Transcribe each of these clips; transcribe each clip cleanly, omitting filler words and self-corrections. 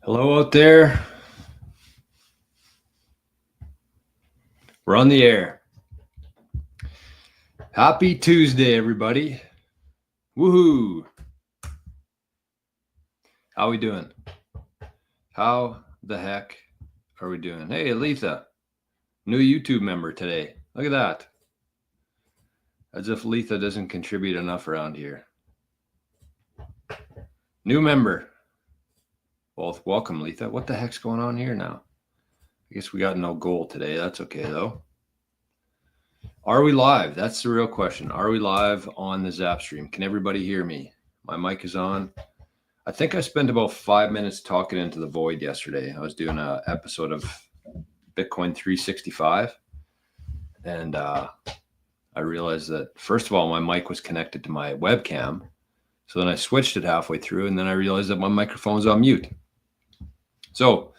Hello out there. We're on the air. Happy Tuesday, everybody. Woohoo. How we doing? How the heck are we doing? Hey, Letha, new YouTube member today. Look at that. As if Letha doesn't contribute enough around here. New member. Well, welcome, Letha. What the heck's going on here now? I guess we got no goal today. That's okay, though. Are we live? That's the real question. Are we live on the Zap stream? Can everybody hear me? My mic is on. I think I spent about 5 minutes talking into the void yesterday. I was doing an episode of Bitcoin 365. And I realized that, first of all, my mic was connected to my webcam. So then I switched it halfway through, and then I realized that my microphone's on mute. So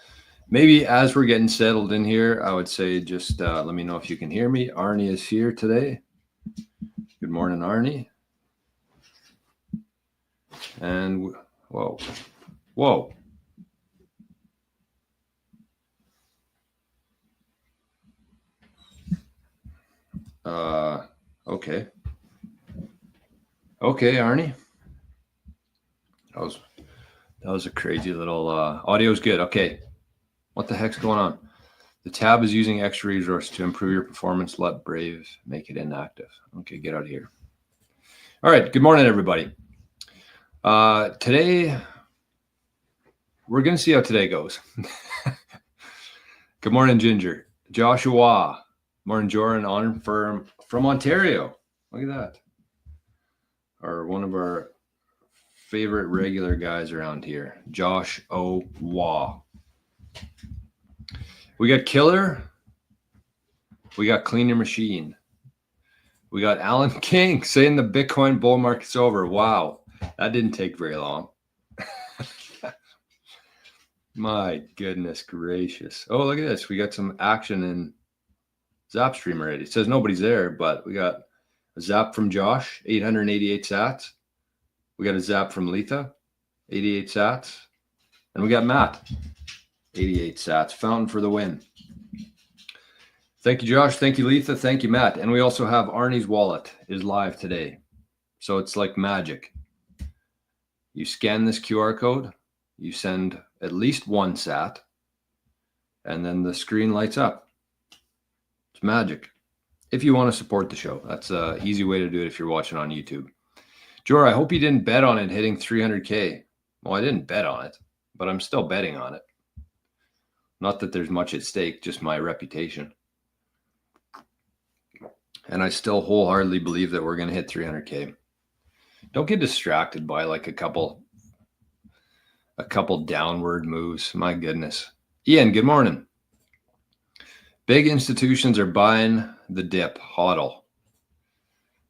maybe as we're getting settled in here, I would say just let me know if you can hear me. Arnie is here today. Good morning, Arnie. And whoa. Okay. Okay, Arnie. That was a crazy little audio's good. Okay. What the heck's going on? The tab is using extra resource to improve your performance. Let Brave make it inactive. Okay, get out of here. All right. Good morning, everybody. Today, we're going to see how today goes. Good morning, Ginger. Joshua. Morning, Joran, on from Ontario. Look at that. One of our favorite regular guys around here, Josh Owa. We got Killer. We got Cleaner Machine. We got Alan King saying the Bitcoin bull market's over. Wow, that didn't take very long. My goodness gracious. Oh, look at this. We got some action in Zapstream already. It says nobody's there, but we got a zap from Josh, 888 sats. We got a zap from Letha, 88 sats. And we got Matt, 88 sats. Fountain for the win. Thank you, Josh. Thank you, Letha. Thank you, Matt. And we also have Arnie's wallet is live today. So it's like magic. You scan this QR code, you send at least one sat, and then the screen lights up. It's magic. If you want to support the show, that's an easy way to do it if you're watching on YouTube. Jor, I hope you didn't bet on it hitting 300K. Well, I didn't bet on it, but I'm still betting on it. Not that there's much at stake, just my reputation. And I still wholeheartedly believe that we're going to hit 300K. Don't get distracted by like a couple downward moves. My goodness. Ian, good morning. Big institutions are buying the dip. HODL.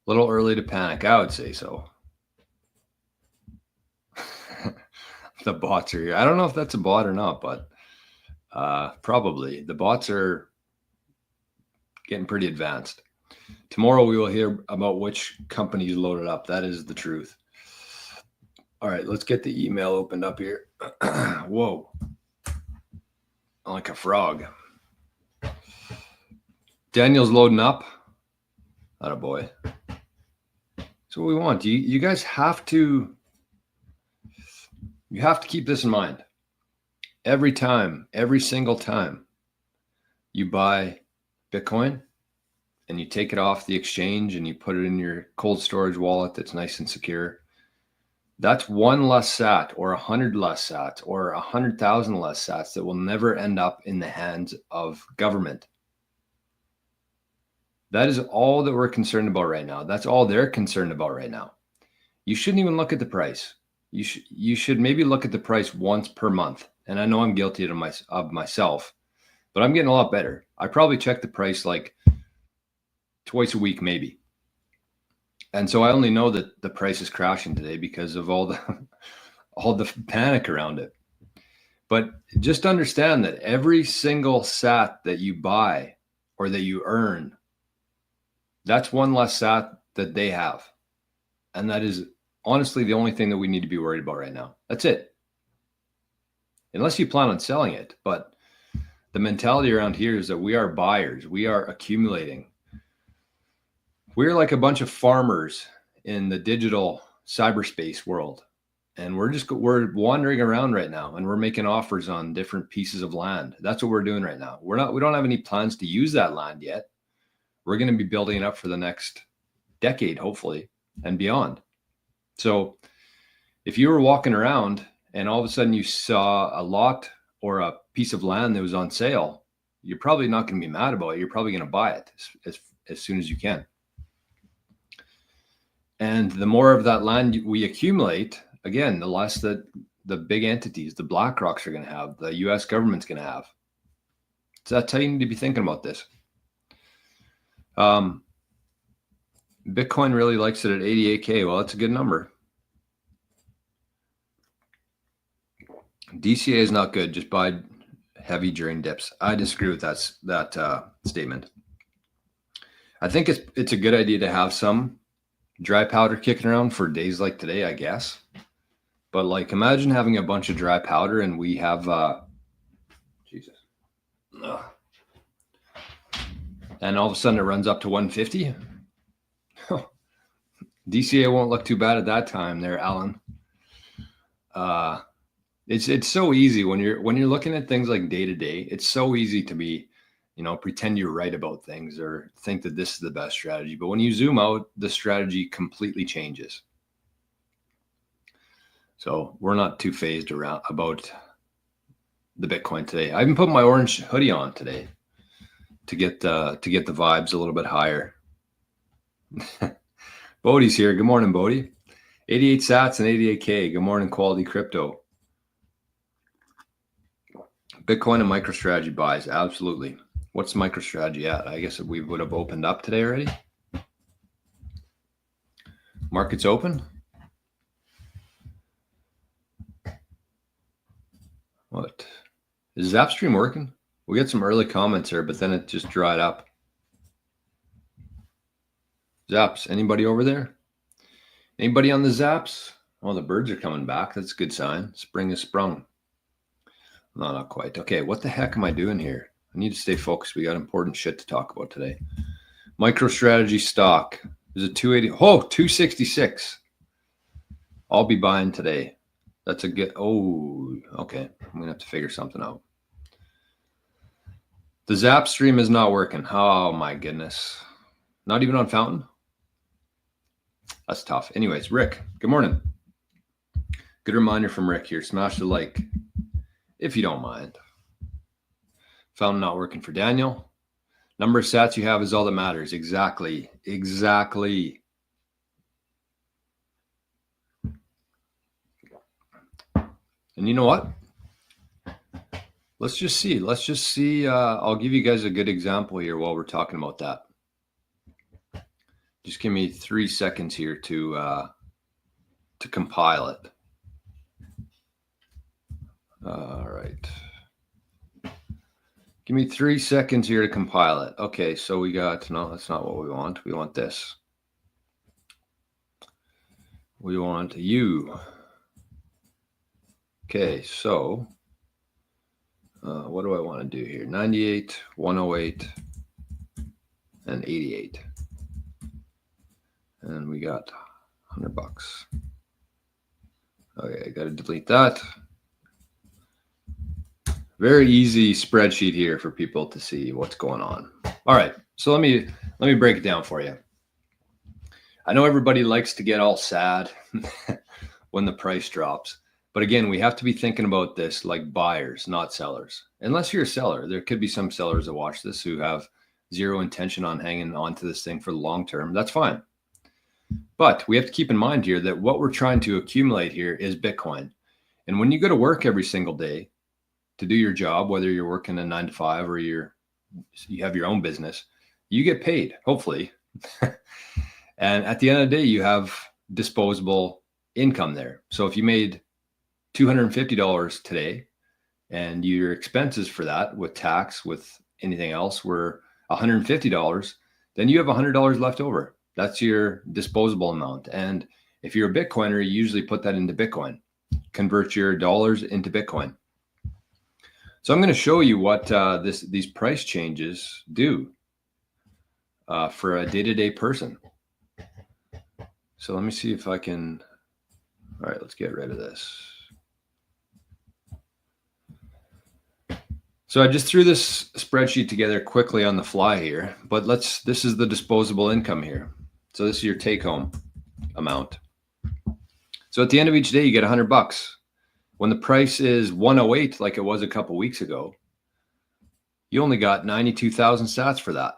Little early to panic. I would say so. The bots are here. I don't know if that's a bot or not, but probably. The bots are getting pretty advanced. Tomorrow we will hear about which companies loaded up. That is the truth. All right, let's get the email opened up here. Whoa. Like a frog. Daniel's loading up. Attaboy. So what we want. You guys have to keep this in mind. Every single time you buy Bitcoin and you take it off the exchange and you put it in your cold storage wallet that's nice and secure, that's one less sat or 100 less sats or 100,000 less sats that will never end up in the hands of government. That is all that we're concerned about right now. That's all they're concerned about right now. You shouldn't even look at the price. You should maybe look at the price once per month. And I know I'm guilty of myself, but I'm getting a lot better. I probably check the price like twice a week, maybe. And so I only know that the price is crashing today because of all the panic around it. But just understand that every single sat that you buy or that you earn, that's one less sat that they have. And that is honestly the only thing that we need to be worried about right now. That's it. unless you plan on selling it. But the mentality around here is that we are buyers. We are accumulating. We're like a bunch of farmers in the digital cyberspace world. And we're wandering around right now, and we're making offers on different pieces of land. That's what we're doing right now. We don't have any plans to use that land yet. We're going to be building it up for the next decade, hopefully, and beyond. So if you were walking around and all of a sudden you saw a lot or a piece of land that was on sale, you're probably not going to be mad about it. You're probably going to buy it as soon as you can. And the more of that land we accumulate, again, the less that the big entities, the BlackRocks are going to have, the US government's going to have. So that's how you need to be thinking about this. Bitcoin really likes it at 88K. Well, that's a good number. DCA is not good. Just buy heavy during dips. I disagree with that statement. I think it's a good idea to have some dry powder kicking around for days like today, I guess. But like, imagine having a bunch of dry powder and we have, Jesus. Ugh. And all of a sudden it runs up to 150. DCA won't look too bad at that time there, Alan. It's so easy when you're looking at things like day to day. It's so easy to be, pretend you're right about things or think that this is the best strategy. But when you zoom out, the strategy completely changes. So we're not too phased around about the Bitcoin today. I even put my orange hoodie on today to get the vibes a little bit higher. Bodie's here. Good morning, Bodie. 88 sats and 88K. Good morning, Quality Crypto. Bitcoin and MicroStrategy buys. Absolutely. What's MicroStrategy at? I guess we would have opened up today already. Market's open. What? Is Zapstream working? We got some early comments here, but then it just dried up. Zaps, anybody over there? Anybody on the Zaps? Oh, the birds are coming back. That's a good sign. Spring has sprung. No, not quite. Okay, what the heck am I doing here? I need to stay focused. We got important shit to talk about today. MicroStrategy stock. Is it 280? Oh, 266. I'll be buying today. That's a good. Oh, okay. I'm going to have to figure something out. The Zap stream is not working. Oh, my goodness. Not even on Fountain? That's tough. Anyways, Rick, good morning. Good reminder from Rick here. Smash the like if you don't mind. Fountain not working for Daniel. Number of sats you have is all that matters. Exactly. Exactly. And you know what? Let's just see. I'll give you guys a good example here while we're talking about that. Just give me 3 seconds here to compile it. All right. Give me 3 seconds here to compile it. Okay, so we got, no, that's not what we want. We want this. We want you. Okay, so what do I want to do here? 98, 108, and 88. And we got $100. Okay, I got to delete that. Very easy spreadsheet here for people to see what's going on. All right, so let me break it down for you. I know everybody likes to get all sad when the price drops. But again, we have to be thinking about this like buyers, not sellers. Unless you're a seller, there could be some sellers that watch this who have zero intention on hanging on to this thing for the long term. That's fine. But we have to keep in mind here that what we're trying to accumulate here is Bitcoin. And when you go to work every single day to do your job, whether you're working a 9 to 5 or you have your own business, you get paid, hopefully. And at the end of the day, you have disposable income there. So if you made $250 today and your expenses for that with tax, with anything else were $150, then you have $100 left over. That's your disposable amount. And if you're a Bitcoiner, you usually put that into Bitcoin, convert your dollars into Bitcoin. So I'm going to show you what these price changes do for a day-to-day person. So let me see if I can. All right, let's get rid of this. So I just threw this spreadsheet together quickly on the fly here, but this is the disposable income here. So this is your take-home amount. So at the end of each day, you get $100. When the price is 108, like it was a couple weeks ago, you only got 92,000 sats for that.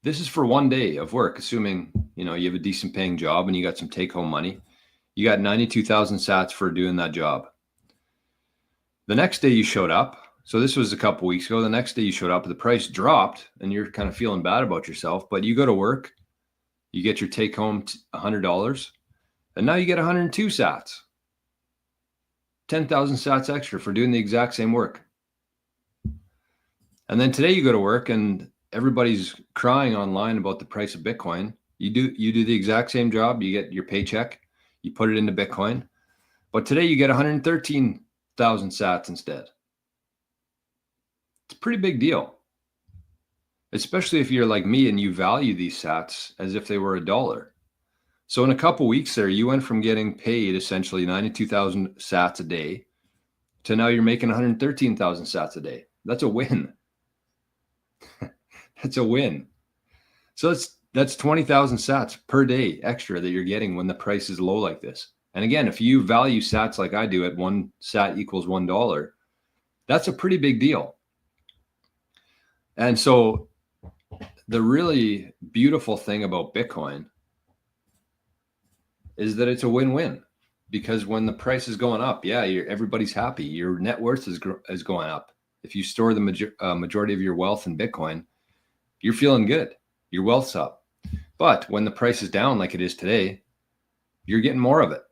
This is for one day of work, assuming you have a decent paying job and you got some take-home money. You got 92,000 sats for doing that job. The next day you showed up. So this was a couple weeks ago. The next day you showed up, the price dropped and you're kind of feeling bad about yourself, but you go to work, you get your take home $100, and now you get 102 sats. 10,000 sats extra for doing the exact same work. And then today you go to work and everybody's crying online about the price of Bitcoin. You do the exact same job, you get your paycheck, you put it into Bitcoin, but today you get 113,000 sats instead. It's a pretty big deal, especially if you're like me and you value these sats as if they were $1. So in a couple weeks there, you went from getting paid essentially 92,000 sats a day to now you're making 113,000 sats a day. That's a win. That's a win. So that's 20,000 sats per day extra that you're getting when the price is low like this. And again, if you value sats like I do at 1 sat equals $1, that's a pretty big deal. And so the really beautiful thing about Bitcoin is that it's a win-win, because when the price is going up, everybody's happy. Your net worth is going up. If you store the majority of your wealth in Bitcoin, you're feeling good. Your wealth's up. But when the price is down like it is today, you're getting more of it.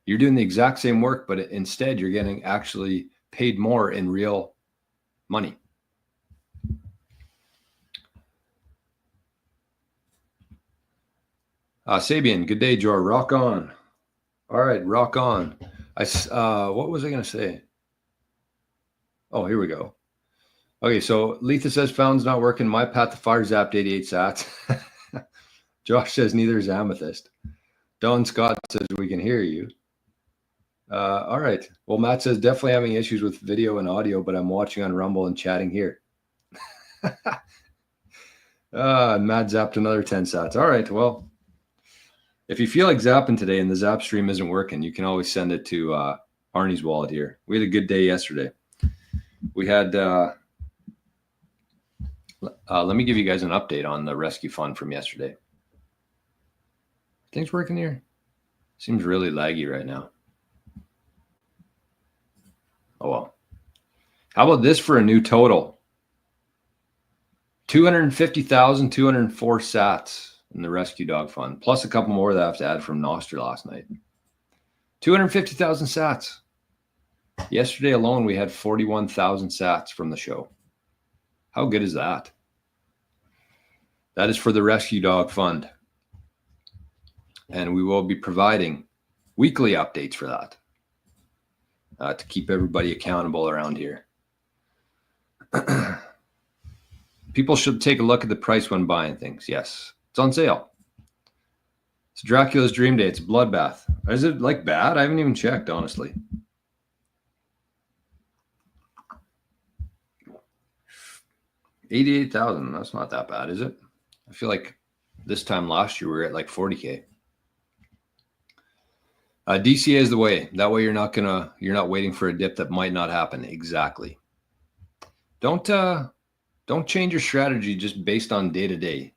You're doing the exact same work, but instead you're getting actually paid more in real money. Sabian, good day, Joe. Rock on. All right, rock on. What was I going to say? Oh, here we go. Okay, so Letha says found's not working. My path to fire zapped 88 sats. Josh says neither is Amethyst. Don Scott says we can hear you. All right. Well, Matt says definitely having issues with video and audio, but I'm watching on Rumble and chatting here. Matt zapped another 10 sats. All right, well. If you feel like zapping today and the zap stream isn't working, you can always send it to Arnie's wallet here. We had a good day yesterday. We had, let me give you guys an update on the rescue fund from yesterday. Things working here? Seems really laggy right now. Oh, well. How about this for a new total? 250,204 sats. In the rescue dog fund, plus a couple more that I have to add from Noster last night. 250,000 sats. Yesterday alone, we had 41,000 sats from the show. How good is that? That is for the rescue dog fund. And we will be providing weekly updates for that to keep everybody accountable around here. People should take a look at the price when buying things. Yes. It's on sale. It's Dracula's Dream Day. It's a bloodbath. Is it like bad? I haven't even checked, honestly. $88,000. That's not that bad, is it? I feel like this time last year we were at like 40K. DCA is the way. That way you're not waiting for a dip that might not happen. Exactly. Don't change your strategy just based on day to day.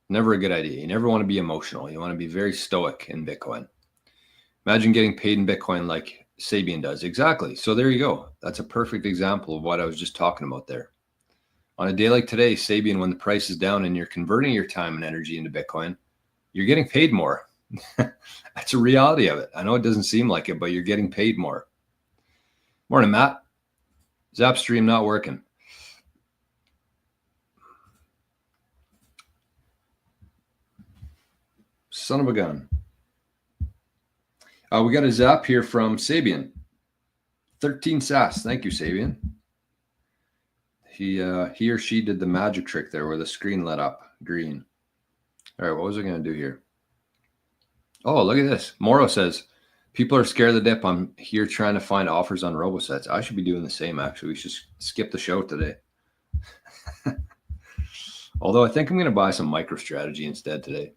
Never a good idea. You never want to be emotional. You want to be very stoic in Bitcoin. Imagine getting paid in Bitcoin like Sabian does. Exactly. So there you go. That's a perfect example of what I was just talking about there. On a day like today, Sabian, when the price is down and you're converting your time and energy into Bitcoin, you're getting paid more. That's a reality of it. I know it doesn't seem like it, but you're getting paid more. Morning, Matt. Zapstream not working. Son of a gun. We got a zap here from Sabian. 13 sats. Thank you, Sabian. He or she did the magic trick there where the screen lit up green. All right, what was I going to do here? Oh, look at this. Moro says, people are scared of the dip. I'm here trying to find offers on RoboSets. I should be doing the same, actually. We should skip the show today. Although I think I'm going to buy some MicroStrategy instead today.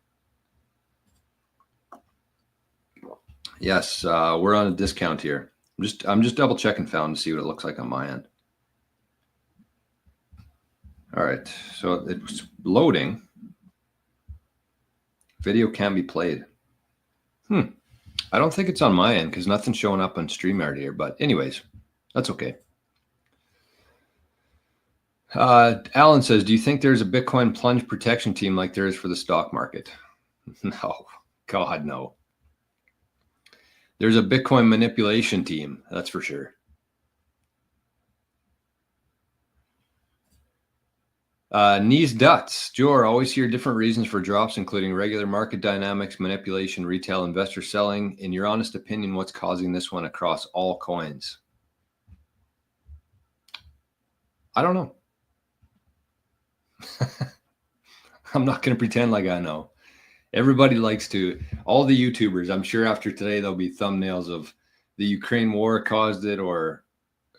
Yes, we're on a discount here. I'm just double checking Found to see what it looks like on my end. All right, so it's loading. Video can be played. I don't think it's on my end because nothing's showing up on StreamYard here. But anyways, that's okay. Alan says, do you think there's a Bitcoin plunge protection team like there is for the stock market? No, God, no. There's a Bitcoin manipulation team, that's for sure. Knees Duts. Jor, always hear different reasons for drops, including regular market dynamics, manipulation, retail investor selling. In your honest opinion, what's causing this one across all coins? I don't know. I'm not going to pretend like I know. Everybody likes to, all the YouTubers, I'm sure after today, there'll be thumbnails of the Ukraine war caused it, or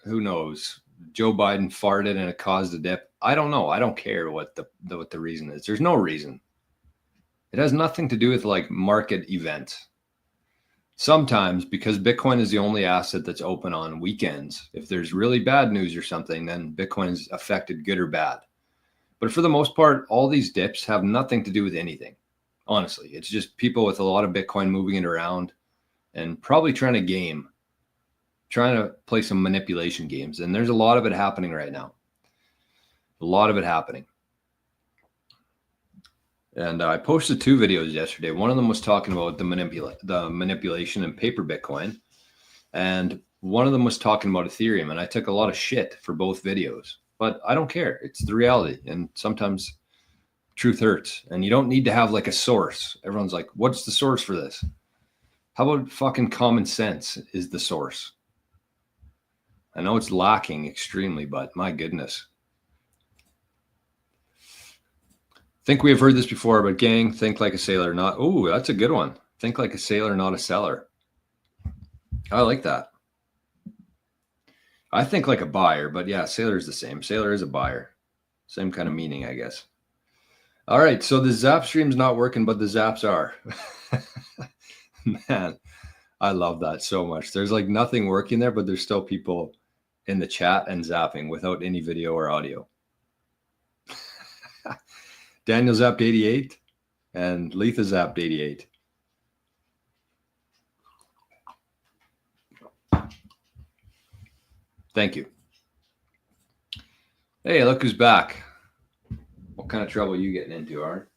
who knows, Joe Biden farted and it caused a dip. I don't know. I don't care what the reason is. There's no reason. It has nothing to do with like market events. Sometimes, because Bitcoin is the only asset that's open on weekends, if there's really bad news or something, then Bitcoin's affected good or bad. But for the most part, all these dips have nothing to do with anything. Honestly, it's just people with a lot of Bitcoin moving it around and probably trying to play some manipulation games. And there's a lot of it happening right now. A lot of it happening. And I posted 2 videos yesterday. One of them was talking about the manipulation in paper Bitcoin. And one of them was talking about Ethereum. And I took a lot of shit for both videos. But I don't care. It's the reality. And sometimes truth hurts. And you don't need to have like a source. Everyone's like, what's the source for this? How about fucking common sense is the source? I know it's lacking extremely, but my goodness. Think we have heard this before, but gang, think like a sailor, not. Oh, that's a good one. Think like a sailor, not a seller. I like that. I think like a buyer, but yeah, sailor is the same. Sailor is a buyer. Same kind of meaning, I guess. All right, so the Zap stream's not working, but the Zaps are. Man, I love that so much. There's like nothing working there, but there's still people in the chat and zapping without any video or audio. Daniel zapped 88 and Letha zapped 88. Thank you. Hey, look who's back. What kind of trouble are you getting into, Art?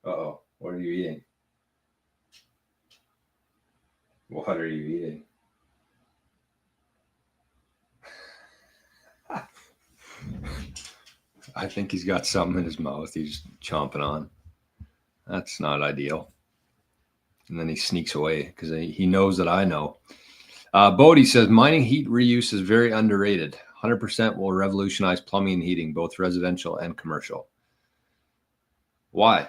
Uh-oh, what are you eating? What are you eating? I think he's got something in his mouth he's chomping on. That's not ideal. And then he sneaks away because he knows that I know. Bodie says, mining heat reuse is very underrated. 100% will revolutionize plumbing and heating, both residential and commercial. Why?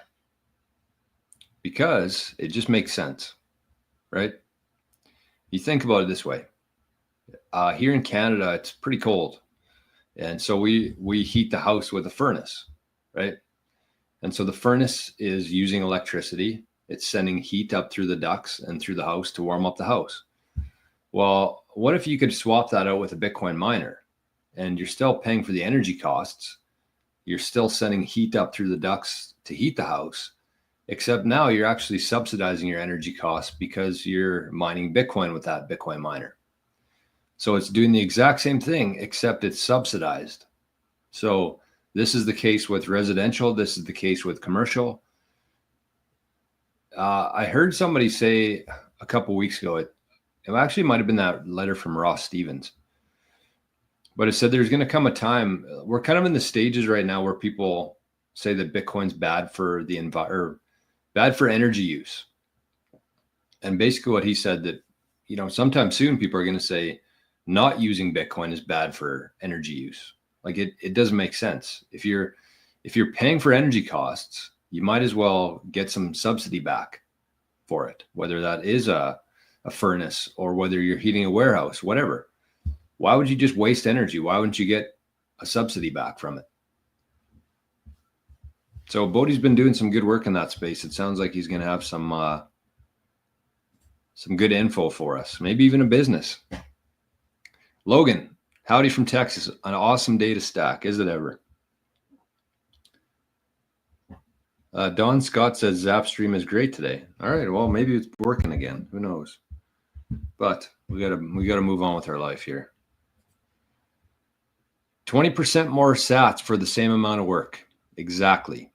Because it just makes sense, right? You think about it this way. Here in Canada, it's pretty cold. And so we heat the house with a furnace, right? And so the furnace is using electricity. It's sending heat up through the ducts and through the house to warm up the house. Well, what if you could swap that out with a Bitcoin miner and you're still paying for the energy costs? You're still sending heat up through the ducts to heat the house, except now you're actually subsidizing your energy costs because you're mining Bitcoin with that Bitcoin miner. So it's doing the exact same thing, except it's subsidized. So this is the case with residential. This is the case with commercial. I heard somebody say a couple of weeks ago, it actually might have been that letter from Ross Stevens, but it said there's going to come a time, we're kind of in the stages right now where people say that Bitcoin's bad for the environment, bad for energy use. And basically what he said, that sometime soon people are going to say not using Bitcoin is bad for energy use. Like it doesn't make sense. If you're paying for energy costs, you might as well get some subsidy back for it, whether that is a furnace or whether you're heating a warehouse, whatever. Why would you just waste energy? Why wouldn't you get a subsidy back from it? So Bodhi's been doing some good work in that space. It sounds like he's going to have some good info for us, maybe even a business. Logan, howdy from Texas. An awesome day to stack. Is it ever? Don Scott says Zapstream is great today. All right. Well, maybe it's working again. Who knows? But we gotta move on with our life here. 20% more sats for the same amount of work. Exactly.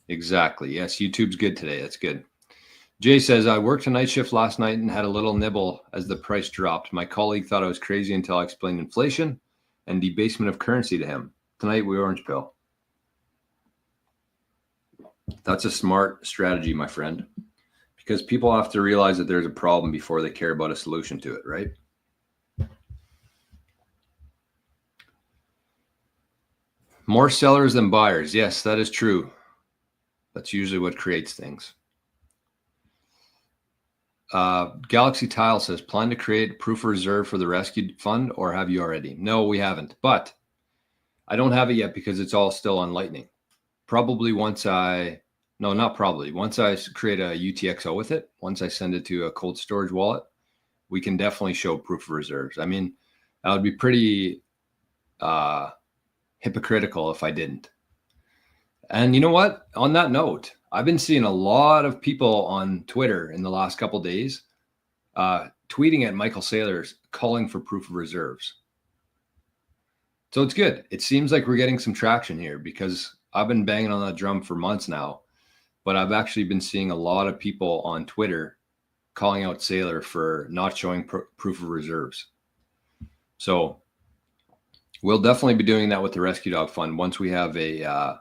Yes, YouTube's good today. That's good. Jay says, I worked a night shift last night and had a little nibble as the price dropped. My colleague thought I was crazy until I explained inflation and debasement of currency to him. Tonight we orange pill. That's a smart strategy, my friend, because people have to realize that there's a problem before they care about a solution to it, right? More sellers than buyers. Yes, that is true. That's usually what creates things. Galaxy Tile says, plan to create proof of reserve for the rescue fund, or have you already? No, we haven't, but I don't have it yet because it's all still on Lightning. Probably once I create a UTXO with it, once I send it to a cold storage wallet, we can definitely show proof of reserves. I mean, that would be pretty hypocritical if I didn't. And you know what? On that note, I've been seeing a lot of people on Twitter in the last couple of days tweeting at Michael Saylor calling for proof of reserves. So it's good. It seems like we're getting some traction here because I've been banging on that drum for months now, but I've actually been seeing a lot of people on Twitter calling out Saylor for not showing proof of reserves. So we'll definitely be doing that with the Rescue Dog Fund. Once we have a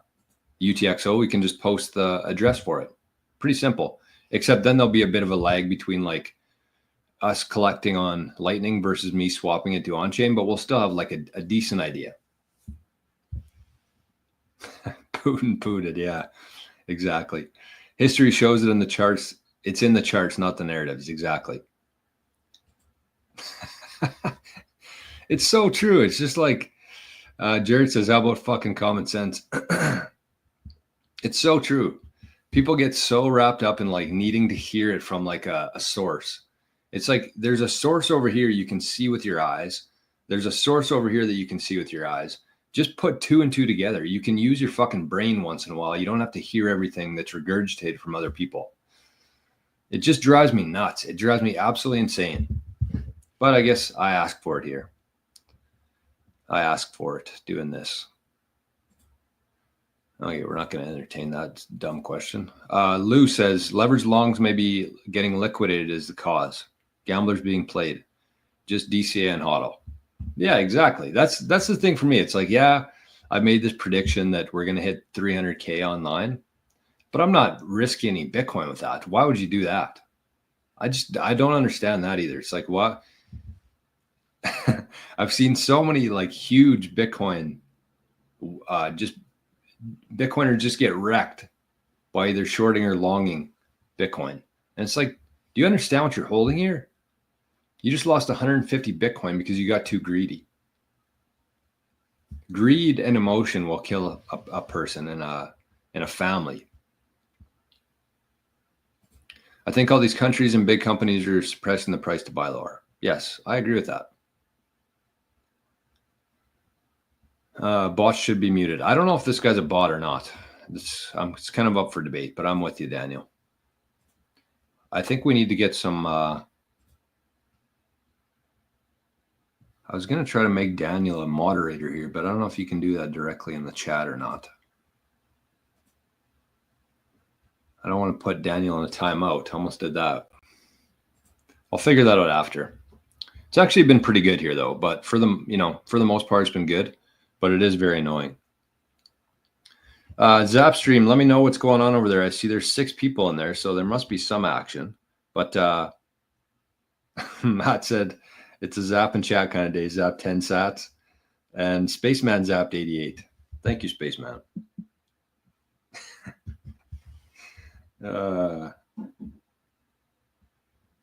UTXO, we can just post the address for it. Pretty simple, except then there'll be a bit of a lag between like us collecting on Lightning versus me swapping it to on-chain, but we'll still have like a decent idea. Putin pooted, yeah, exactly. History shows it in the charts. It's in the charts, not the narratives. Exactly. It's so true. It's just like Jared says, how about fucking common sense? It's so true. People get so wrapped up in like needing to hear it from like a source. It's like there's a source over here you can see with your eyes. There's a source over here that you can see with your eyes. Just put two and two together. You can use your fucking brain once in a while. You don't have to hear everything that's regurgitated from other people. It just drives me nuts. It drives me absolutely insane. But I guess I asked for it here. I asked for it doing this. Okay, we're not going to entertain that dumb question. Lou says, leverage longs may be getting liquidated as the cause. Gamblers being played. Just DCA and HODL. Yeah, exactly. That's the thing for me. It's like, yeah, I made this prediction that we're going to hit 300K online, but I'm not risking any Bitcoin with that. Why would you do that? I don't understand that either. It's like, what? I've seen so many like huge Bitcoiners just get wrecked by either shorting or longing Bitcoin. And it's like, do you understand what you're holding here? You just lost 150 Bitcoin because you got too greedy. Greed and emotion will kill a person and a family. I think all these countries and big companies are suppressing the price to buy lower. Yes, I agree with that. Bots should be muted. I don't know if this guy's a bot or not. It's kind of up for debate, but I'm with you, Daniel. I think we need to get some... I was going to try to make Daniel a moderator here, but I don't know if you can do that directly in the chat or not. I don't want to put Daniel in a timeout. Almost did that. I'll figure that out after. It's actually been pretty good here though, but for the most part, it's been good, but it is very annoying. Zapstream, let me know what's going on over there. I see there's 6 people in there, so there must be some action, but Matt said it's a zap and chat kind of day. Zap 10 sats. And Spaceman zapped 88. Thank you, Spaceman.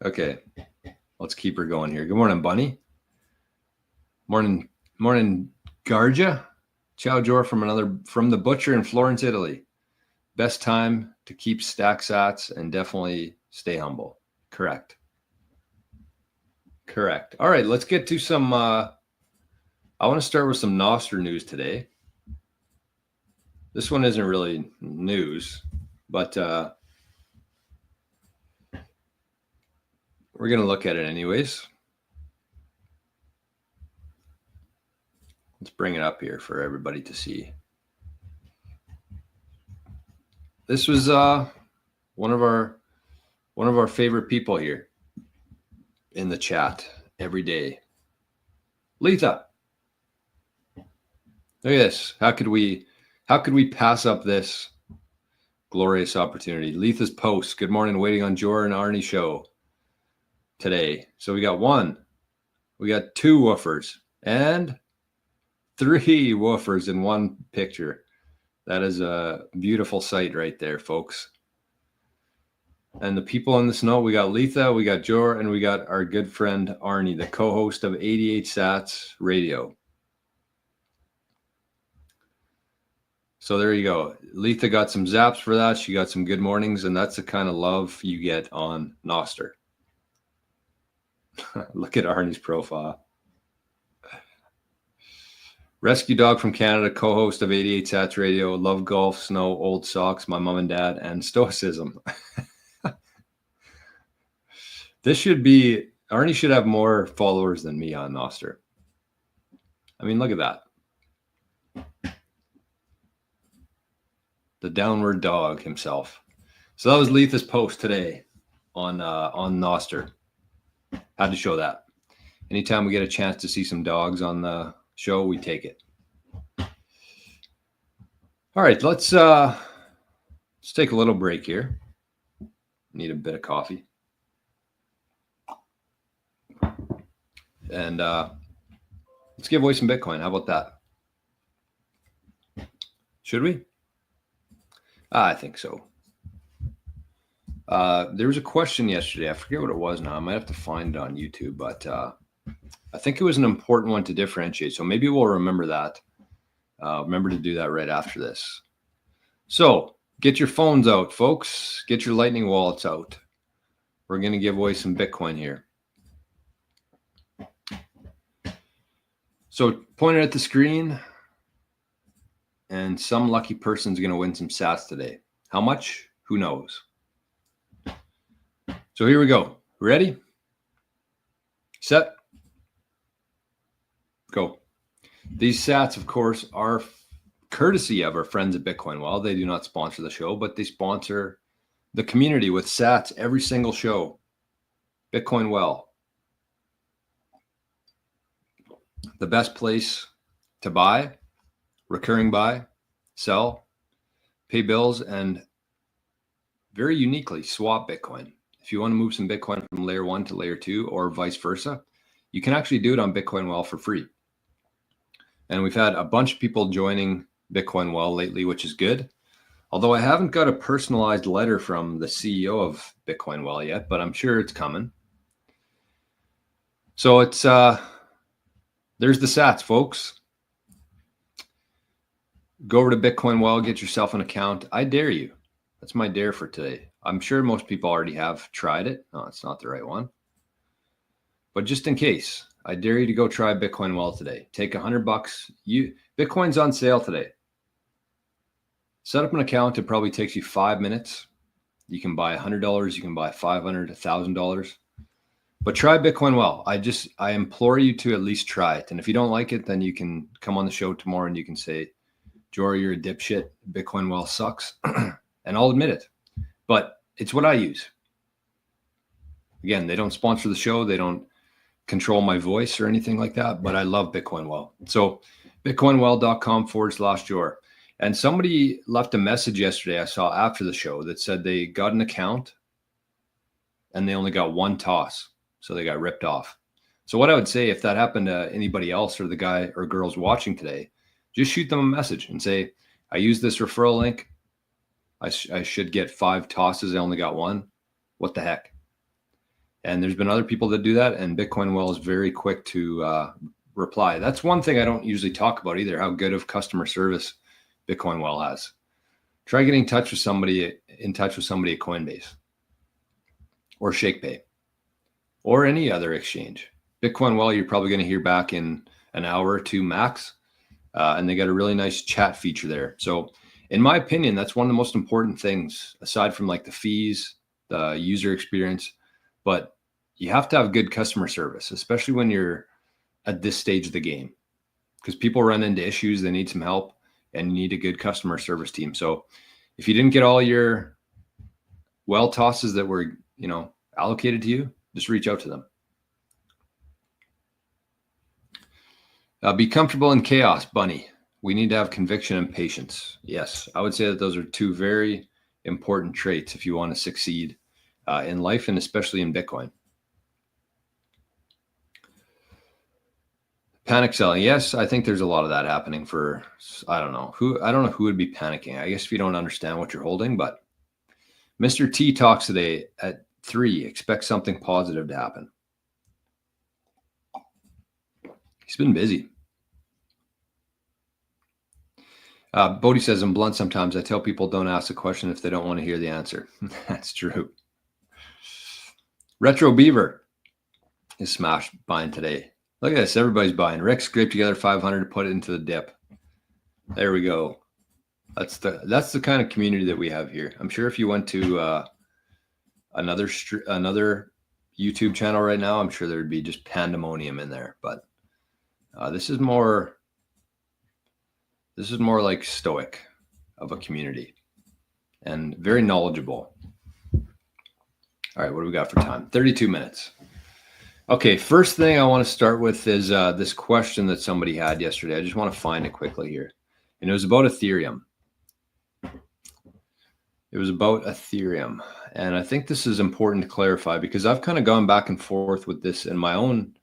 Okay. Let's keep her going here. Good morning, Bunny. Morning, Garja. Ciao, Jor from the butcher in Florence, Italy. Best time to keep stack sats and definitely stay humble. Correct. All right, let's get to some. I want to start with some Nostr news today. This one isn't really news, but we're going to look at it anyways. Let's bring it up here for everybody to see. This was one of our favorite people here in the chat every day. Letha. Look at this. How could we pass up this glorious opportunity? Letha's post. Good morning, waiting on Jor and Arnie show today. So we got 1, we got 2 woofers, and 3 woofers in one picture. That is a beautiful sight right there, folks. And the people in the snow, we got Letha, we got Jor, and we got our good friend Arnie, the co-host of 88 Sats Radio. So there you go. Letha got some zaps for that. She got some good mornings, and that's the kind of love you get on Nostr. Look at Arnie's profile. Rescue dog from Canada, co-host of 88 Sats Radio. Love golf, snow, old socks, my mom and dad, and stoicism. Arnie should have more followers than me on Nostr. I mean, look at that. The downward dog himself. So that was Letha's post today on Nostr. Had to show that. Anytime we get a chance to see some dogs on the show, we take it. All right, let's take a little break here. Need a bit of coffee. And let's give away some Bitcoin. How about that? Should we? I think so. There was a question yesterday. I forget what it was now. I might have to find it on YouTube, but I think it was an important one to differentiate. So maybe we'll remember that. Remember to do that right after this. So get your phones out, folks. Get your Lightning wallets out. We're going to give away some Bitcoin here. So point it at the screen, and some lucky person's going to win some sats today. How much? Who knows? So here we go. Ready? Set. Go. These sats, of course, are courtesy of our friends at Bitcoin Well. They do not sponsor the show, but they sponsor the community with sats every single show. Bitcoin Well. The best place to buy, recurring buy, sell, pay bills, and very uniquely swap Bitcoin. If you want to move some Bitcoin from layer 1 to layer 2 or vice versa, you can actually do it on Bitcoin Well for free. And we've had a bunch of people joining Bitcoin Well lately, which is good. Although I haven't got a personalized letter from the CEO of Bitcoin Well yet, but I'm sure it's coming. So it's there's the sats, folks. Go over to Bitcoin Well, get yourself an account. I dare you. That's my dare for today. I'm sure most people already have tried it. No, it's not the right one. But just in case, I dare you to go try Bitcoin Well today. Take $100. Bitcoin's on sale today. Set up an account. It probably takes you 5 minutes. You can buy $100. You can buy $500, $1,000. But try Bitcoin Well. I implore you to at least try it. And if you don't like it, then you can come on the show tomorrow and you can say, Jory, you're a dipshit. Bitcoin Well sucks. And I'll admit it. But it's what I use. Again, they don't sponsor the show. They don't control my voice or anything like that. But I love Bitcoin Well. So bitcoinwell.com/Jor. And somebody left a message yesterday I saw after the show that said they got an account and they only got one toss. So they got ripped off. So what I would say, if that happened to anybody else or the guy or girls watching today, just shoot them a message and say, I use this referral link. I should get 5 tosses. I only got 1. What the heck? And there's been other people that do that, and Bitcoin Well is very quick to reply. That's one thing I don't usually talk about either, how good of customer service Bitcoin Well has. Try getting in touch with somebody at Coinbase or ShakePay or any other exchange. Bitcoin Well, you're probably going to hear back in an hour or 2 max, and they got a really nice chat feature there. So in my opinion, that's one of the most important things, aside from like the fees, the user experience. But you have to have good customer service, especially when you're at this stage of the game, because people run into issues, they need some help, and you need a good customer service team. So if you didn't get all your well tosses that were, allocated to you, just reach out to them. Be comfortable in chaos, Bunny. We need to have conviction and patience. Yes, I would say that those are 2 very important traits if you want to succeed in life, and especially in Bitcoin. Panic selling. Yes, I think there's a lot of that happening I don't know who would be panicking. I guess if you don't understand what you're holding, but Mr. T talks today at 3. Expect something positive to happen. He's been busy. Bodhi says, I'm blunt sometimes. I tell people don't ask a question if they don't want to hear the answer. That's true. Retro Beaver is smashed buying today. Look at this. Everybody's buying. Rick scraped together 500 to put it into the dip. There we go. That's the kind of community that we have here. I'm sure if you went to another YouTube channel right now, I'm sure there'd be just pandemonium in there. But this is more like stoic of a community and very knowledgeable. All right, what do we got for time? 32 minutes. Okay, first thing I want to start with is this question that somebody had yesterday. I just want to find it quickly here. And it was about Ethereum. And I think this is important to clarify because I've kind of gone back and forth with this in my own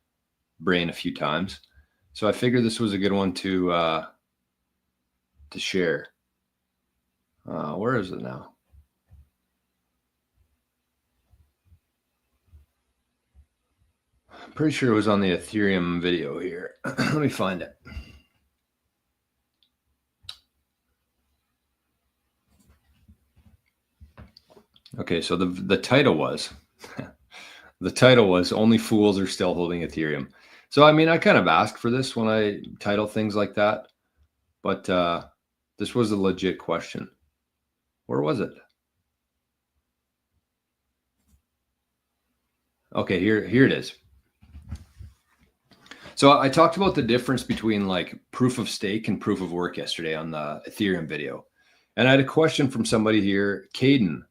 brain a few times. So I figured this was a good one to share. Where is it now? I'm pretty sure it was on the Ethereum video here. Let me find it. Okay, so the title was Only Fools Are Still Holding Ethereum. So I mean, I kind of ask for this when I title things like that, but this was a legit question. Where was it? Okay, here it is. So I talked about the difference between like proof of stake and proof of work yesterday on the Ethereum video. And I had a question from somebody here, Caden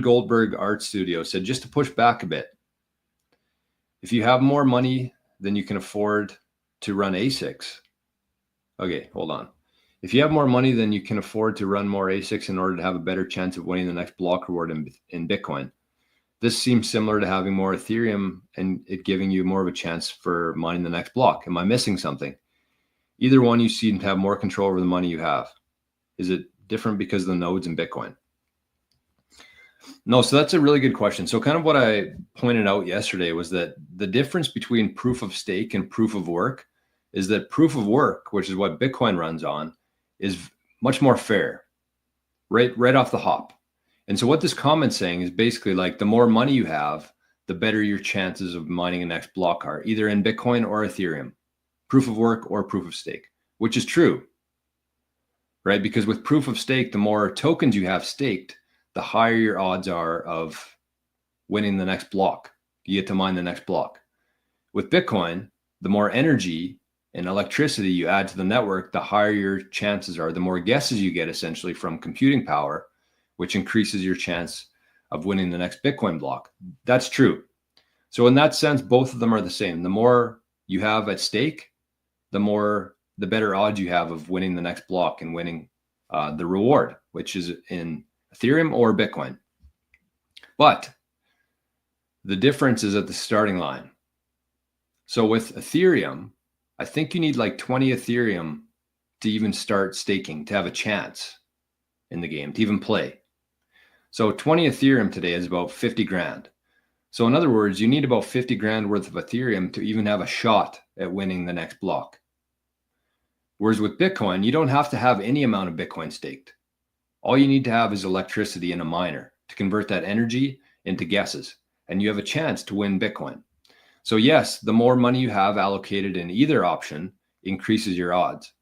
Goldberg Art Studio said, just to push back a bit, if you have more money than you can afford to run ASICs. Okay, hold on. If you have more money than you can afford to run more ASICs in order to have a better chance of winning the next block reward in Bitcoin, this seems similar to having more Ethereum and it giving you more of a chance for mining the next block. Am I missing something? Either one, you seem to have more control over the money you have. Is it different because of the nodes in Bitcoin? No, so that's a really good question. So kind of what I pointed out yesterday was that the difference between proof of stake and proof of work is that proof of work, which is what Bitcoin runs on, is much more fair, right off the hop. And so what this comment's saying is basically like the more money you have, the better your chances of mining a next block are, either in Bitcoin or Ethereum, proof of work or proof of stake, which is true, right? Because with proof of stake, the more tokens you have staked, the higher your odds are of winning the next block. You get to mine the next block. With Bitcoin, the more energy and electricity you add to the network, the higher your chances are, the more guesses you get essentially from computing power, which increases your chance of winning the next Bitcoin block. That's true. So in that sense, both of them are the same. The more you have at stake, the better odds you have of winning the next block and winning the reward, which is in Ethereum or Bitcoin. But The difference is at the starting line. So with Ethereum, I think you need like 20 Ethereum to even start staking, to have a chance in the game, to even play. So 20 Ethereum today is about 50 grand. So in other words, you need about 50 grand worth of Ethereum to even have a shot at winning the next block. Whereas with Bitcoin, you don't have to have any amount of Bitcoin staked. All you need to have is electricity and a miner to convert that energy into guesses, and you have a chance to win Bitcoin. So yes, the more money you have allocated in either option increases your odds.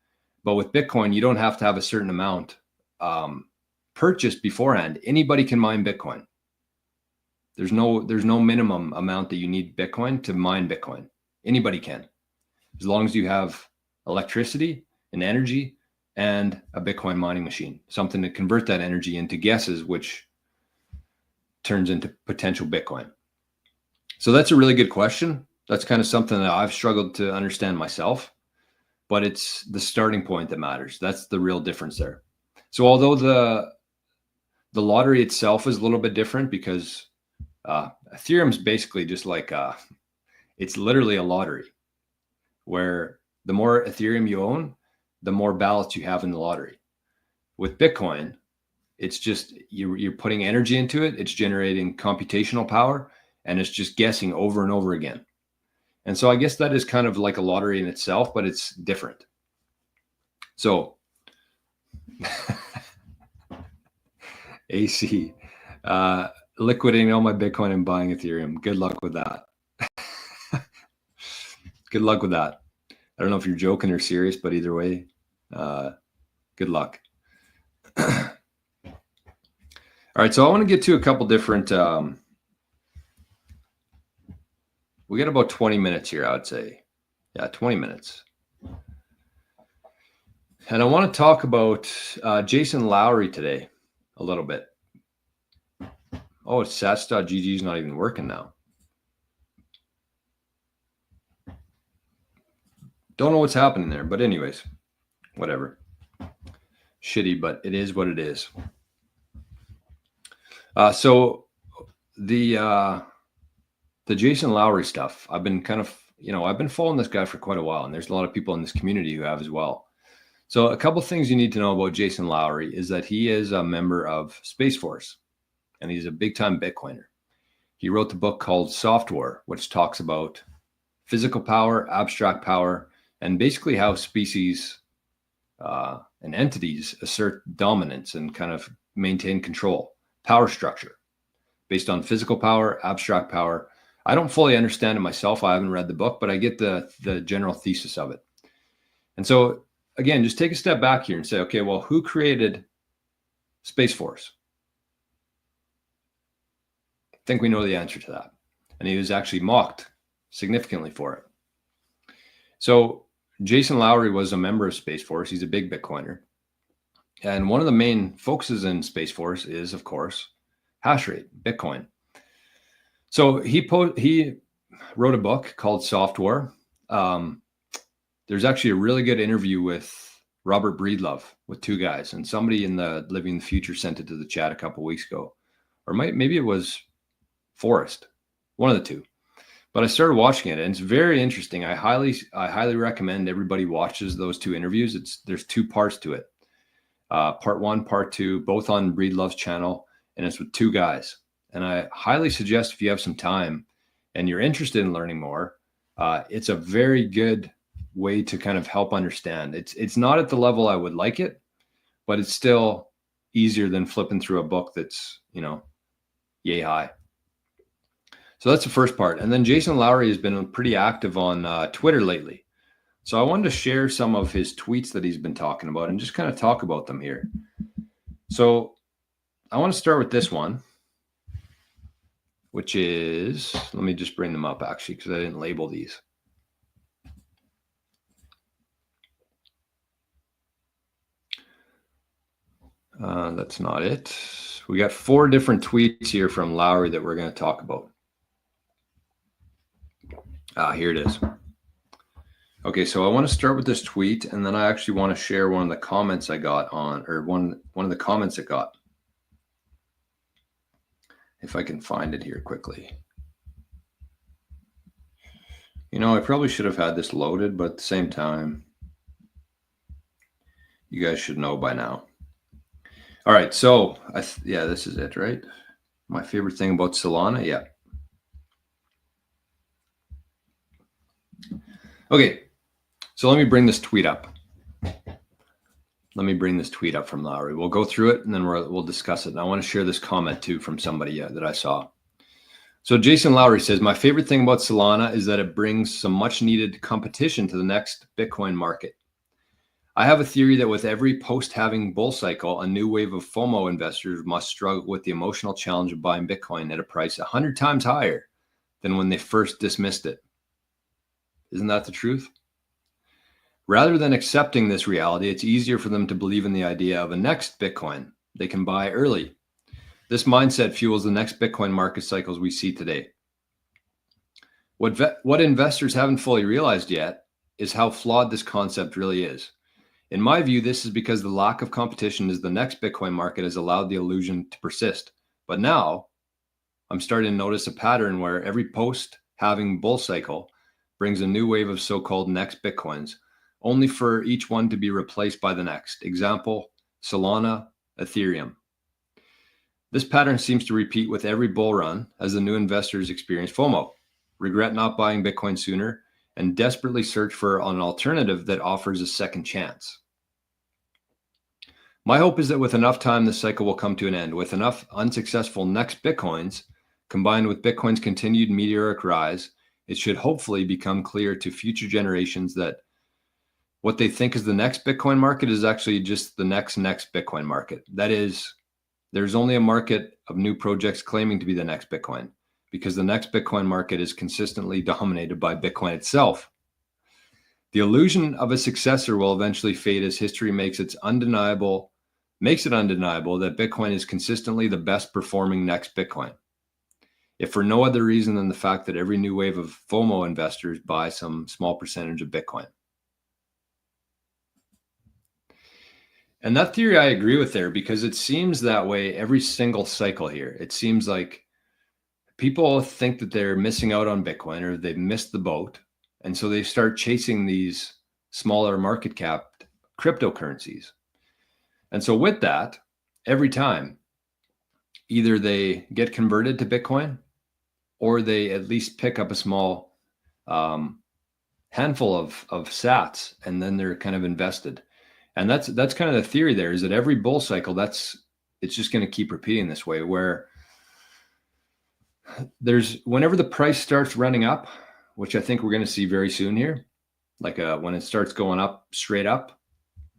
But with Bitcoin, you don't have to have a certain amount purchased beforehand. Anybody can mine Bitcoin. There's no minimum amount that you need Bitcoin to mine Bitcoin. Anybody can, as long as you have electricity and energy and a Bitcoin mining machine, something to convert that energy into guesses, which turns into potential Bitcoin. So that's a really good question. That's kind of something that I've struggled to understand myself, but it's the starting point that matters. That's the real difference there. So although the lottery itself is a little bit different, because Ethereum's basically just like it's literally a lottery, where the more Ethereum you own, the more ballots you have in the lottery. With Bitcoin, it's just you're putting energy into it, it's generating computational power, and it's just guessing over and over again. And so I guess that is kind of like a lottery in itself, but it's different. So AC, liquidating all my Bitcoin and buying Ethereum. Good luck with that. Good luck with that. I don't know if you're joking or serious, but either way, good luck. All right, so I want to get to a couple different. We got about 20 minutes here, I would say. Yeah, 20 minutes. And I want to talk about Jason Lowery today a little bit. Oh, sats.gg is not even working now. Don't know what's happening there, but anyways, whatever. Shitty, but it is what it is. So the Jason Lowery stuff, I've been kind of, I've been following this guy for quite a while, and there's a lot of people in this community who have as well. So a couple things you need to know about Jason Lowery is that he is a member of Space Force, and he's a big-time Bitcoiner. He wrote the book called Software, which talks about physical power, abstract power, and basically how species and entities assert dominance and kind of maintain control, power structure based on physical power, abstract power. I don't fully understand it myself. I haven't read the book, but I get the general thesis of it. And so, again, just take a step back here and say, okay, well, who created Space Force? I think we know the answer to that. And he was actually mocked significantly for it. So Jason Lowery was a member of Space Force. He's a big Bitcoiner. And one of the main focuses in Space Force is, of course, hash rate, Bitcoin. So he wrote a book called Software. There's actually a really good interview with Robert Breedlove with two guys, and somebody in the Living the Future sent it to the chat a couple of weeks ago, or maybe it was Forrest, one of the two. But I started watching it, and it's very interesting. I highly recommend everybody watches those two interviews. There's two parts to it, part one, part two, both on Breedlove's channel, and it's with two guys. And I highly suggest, if you have some time and you're interested in learning more, it's a very good way to kind of help understand. It's not at the level I would like it, but it's still easier than flipping through a book that's, yay high. So that's the first part. And then Jason Lowery has been pretty active on Twitter lately. So I wanted to share some of his tweets that he's been talking about and just kind of talk about them here. So I want to start with this one, which is, let me just bring them up actually, because I didn't label these. That's not it. We got 4 different tweets here from Lowery that we're going to talk about. Here it is. Okay, so I want to start with this tweet, and then I actually want to share one of the comments I got on, or one of the comments it got. If I can find it here quickly. I probably should have had this loaded, but at the same time, you guys should know by now. All right, so yeah, this is it, right? My favorite thing about Solana, yeah. Okay, so let me bring this tweet up. Let me bring this tweet up from Lowry. We'll go through it and then we'll discuss it. And I want to share this comment too from somebody that I saw. So Jason Lowry says, my favorite thing about Solana is that it brings some much needed competition to the next Bitcoin market. I have a theory that with every post-halving bull cycle, a new wave of FOMO investors must struggle with the emotional challenge of buying Bitcoin at a price 100 times higher than when they first dismissed it. Isn't that the truth? Rather than accepting this reality, it's easier for them to believe in the idea of a next Bitcoin they can buy early. This mindset fuels the next Bitcoin market cycles we see today. What investors haven't fully realized yet is how flawed this concept really is. In my view, this is because the lack of competition as the next Bitcoin market has allowed the illusion to persist. But now I'm starting to notice a pattern where every post-halving bull cycle brings a new wave of so-called next Bitcoins, only for each one to be replaced by the next. Example, Solana, Ethereum. This pattern seems to repeat with every bull run as the new investors experience FOMO, regret not buying Bitcoin sooner, and desperately search for an alternative that offers a second chance. My hope is that with enough time, this cycle will come to an end. With enough unsuccessful next Bitcoins, combined with Bitcoin's continued meteoric rise, it should hopefully become clear to future generations that what they think is the next Bitcoin market is actually just the next Bitcoin market. That is, there's only a market of new projects claiming to be the next Bitcoin, because the next Bitcoin market is consistently dominated by Bitcoin itself. The illusion of a successor will eventually fade as history makes it undeniable that Bitcoin is consistently the best performing next Bitcoin. If for no other reason than the fact that every new wave of FOMO investors buy some small percentage of Bitcoin. And that theory I agree with there, because it seems that way every single cycle here. It seems like people think that they're missing out on Bitcoin or they've missed the boat. And so they start chasing these smaller market cap cryptocurrencies. And so with that, every time, either they get converted to Bitcoin or they at least pick up a small handful of sats, and then they're kind of invested. And that's kind of the theory there, is that every bull cycle, it's just going to keep repeating this way, where whenever the price starts running up, which I think we're going to see very soon here, like when it starts going up straight up,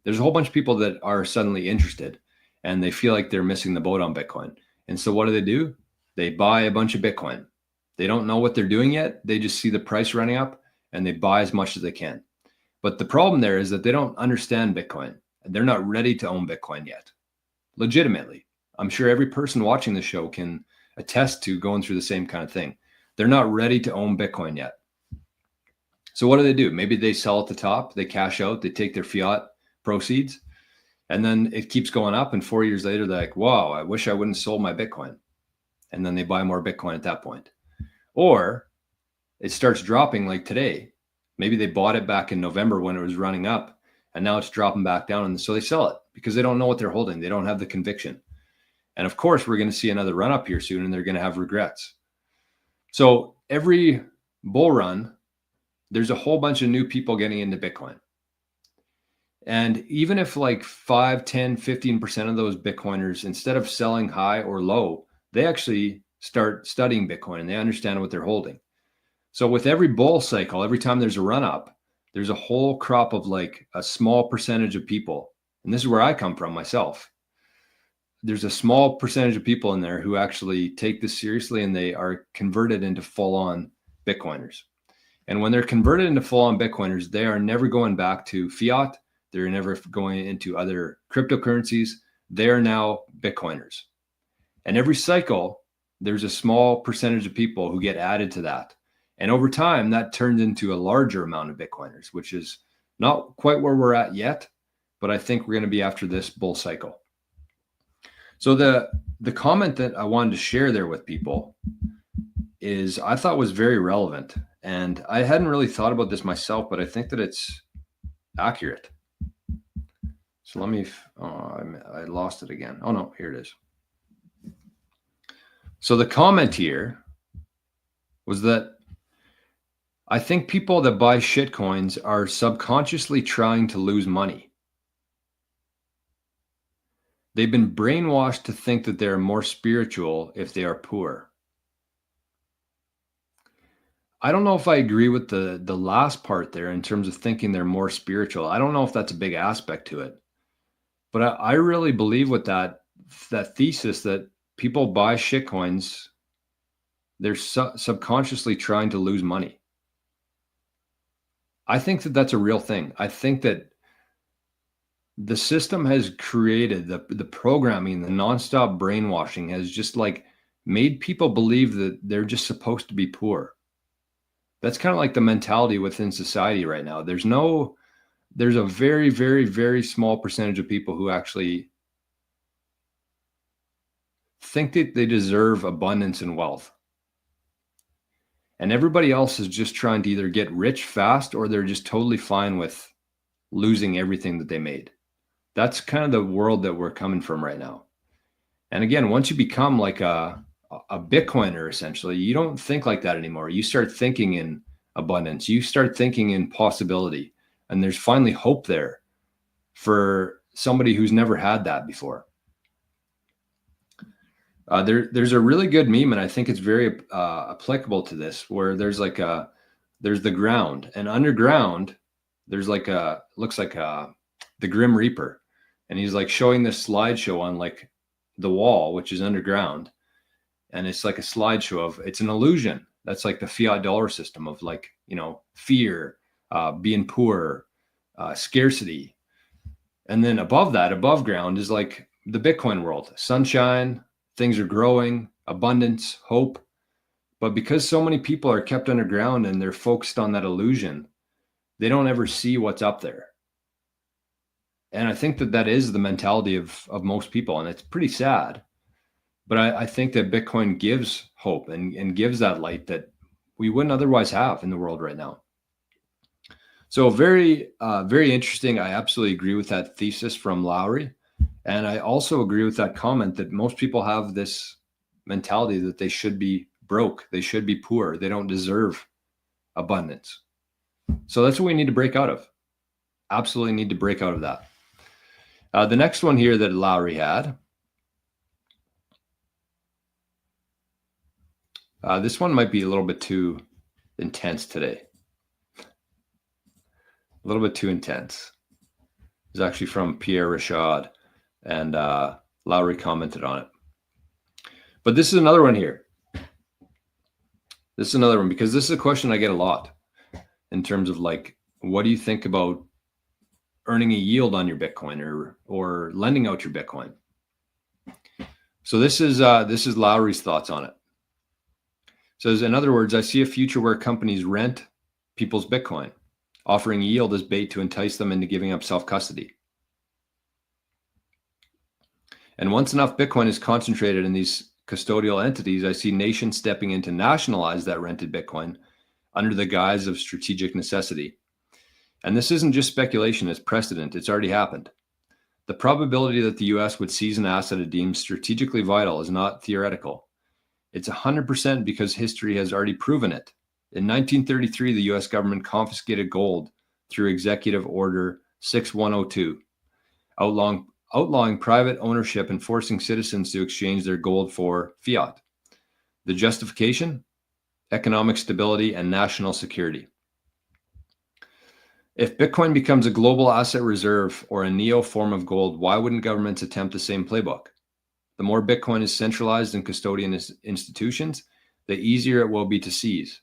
there's a whole bunch of people that are suddenly interested and they feel like they're missing the boat on Bitcoin. And so what do? They buy a bunch of Bitcoin. They don't know what they're doing yet. They just see the price running up and they buy as much as they can. But the problem there is that they don't understand Bitcoin. They're not ready to own Bitcoin yet. Legitimately. I'm sure every person watching the show can attest to going through the same kind of thing. They're not ready to own Bitcoin yet. So what do? Maybe they sell at the top, they cash out, they take their fiat proceeds, and then it keeps going up. And 4 years later, they're like, wow, I wish I wouldn't have sold my Bitcoin. And then they buy more Bitcoin at that point. Or it starts dropping like today. Maybe they bought it back in November when it was running up, and now it's dropping back down. And so they sell it because they don't know what they're holding. They don't have the conviction. And of course, we're going to see another run up here soon, and they're going to have regrets. So every bull run, there's a whole bunch of new people getting into Bitcoin. And even if like 5, 10, 15% of those Bitcoiners, instead of selling high or low, they actually start studying Bitcoin and they understand what they're holding. So with every bull cycle, every time there's a run up, there's a whole crop of like a small percentage of people. And this is where I come from myself. There's a small percentage of people in there who actually take this seriously and they are converted into full-on Bitcoiners. And when they're converted into full-on Bitcoiners, they are never going back to fiat. They're never going into other cryptocurrencies. They are now Bitcoiners. And every cycle, there's a small percentage of people who get added to that. And over time, that turns into a larger amount of Bitcoiners, which is not quite where we're at yet, but I think we're going to be after this bull cycle. So the comment that I wanted to share there with people is I thought was very relevant. And I hadn't really thought about this myself, but I think that it's accurate. So let me, I lost it again. Oh no, here it is. So the comment here was that I think people that buy shitcoins are subconsciously trying to lose money. They've been brainwashed to think that they're more spiritual if they are poor. I don't know if I agree with the last part there in terms of thinking they're more spiritual. I don't know if that's a big aspect to it. But I really believe with that thesis that people buy shitcoins, they're subconsciously trying to lose money. I think that that's a real thing. I think that the system has created the programming, the nonstop brainwashing has just like made people believe that they're just supposed to be poor. That's kind of like the mentality within society right now. There's a very, very, very small percentage of people who actually think that they deserve abundance and wealth. And everybody else is just trying to either get rich fast or they're just totally fine with losing everything that they made. That's kind of the world that we're coming from right now. And again, once you become like a Bitcoiner, essentially, you don't think like that anymore. You start thinking in abundance. You start thinking in possibility. And there's finally hope there for somebody who's never had that before. There's a really good meme, and I think it's very applicable to this, where there's the ground, and underground, there's looks like the Grim Reaper, and he's like showing this slideshow on like the wall, which is underground, and it's like a slideshow it's an illusion. That's like the fiat dollar system of like, fear, being poor, scarcity. And then above ground is like the Bitcoin world, sunshine, things are growing, abundance, hope. But because so many people are kept underground and they're focused on that illusion, they don't ever see what's up there. And I think that is the mentality of most people. And it's pretty sad. But I think that Bitcoin gives hope and gives that light that we wouldn't otherwise have in the world right now. So very, very interesting. I absolutely agree with that thesis from Lowry. And I also agree with that comment that most people have this mentality that they should be broke. They should be poor. They don't deserve abundance. So that's what we need to break out of. Absolutely need to break out of that. The next one here that Lowry had. This one might be a little bit too intense today. A little bit too intense. It's actually from Pierre Rashad, and Lowry commented on it. But this is another one here. This is another one because this is a question I get a lot in terms of like, what do you think about earning a yield on your Bitcoin or lending out your Bitcoin? So this is Lowry's thoughts on it. It says, in other words, I see a future where companies rent people's Bitcoin, offering yield as bait to entice them into giving up self-custody. And once enough Bitcoin is concentrated in these custodial entities, I see nations stepping in to nationalize that rented Bitcoin under the guise of strategic necessity. And this isn't just speculation, it's precedent. It's already happened. The probability that the US would seize an asset it deems strategically vital is not theoretical. It's 100% because history has already proven it. In 1933, the US government confiscated gold through Executive Order 6102, outlawing private ownership and forcing citizens to exchange their gold for fiat. The justification? Economic stability and national security. If Bitcoin becomes a global asset reserve or a neo form of gold, why wouldn't governments attempt the same playbook? The more Bitcoin is centralized in custodian institutions, the easier it will be to seize.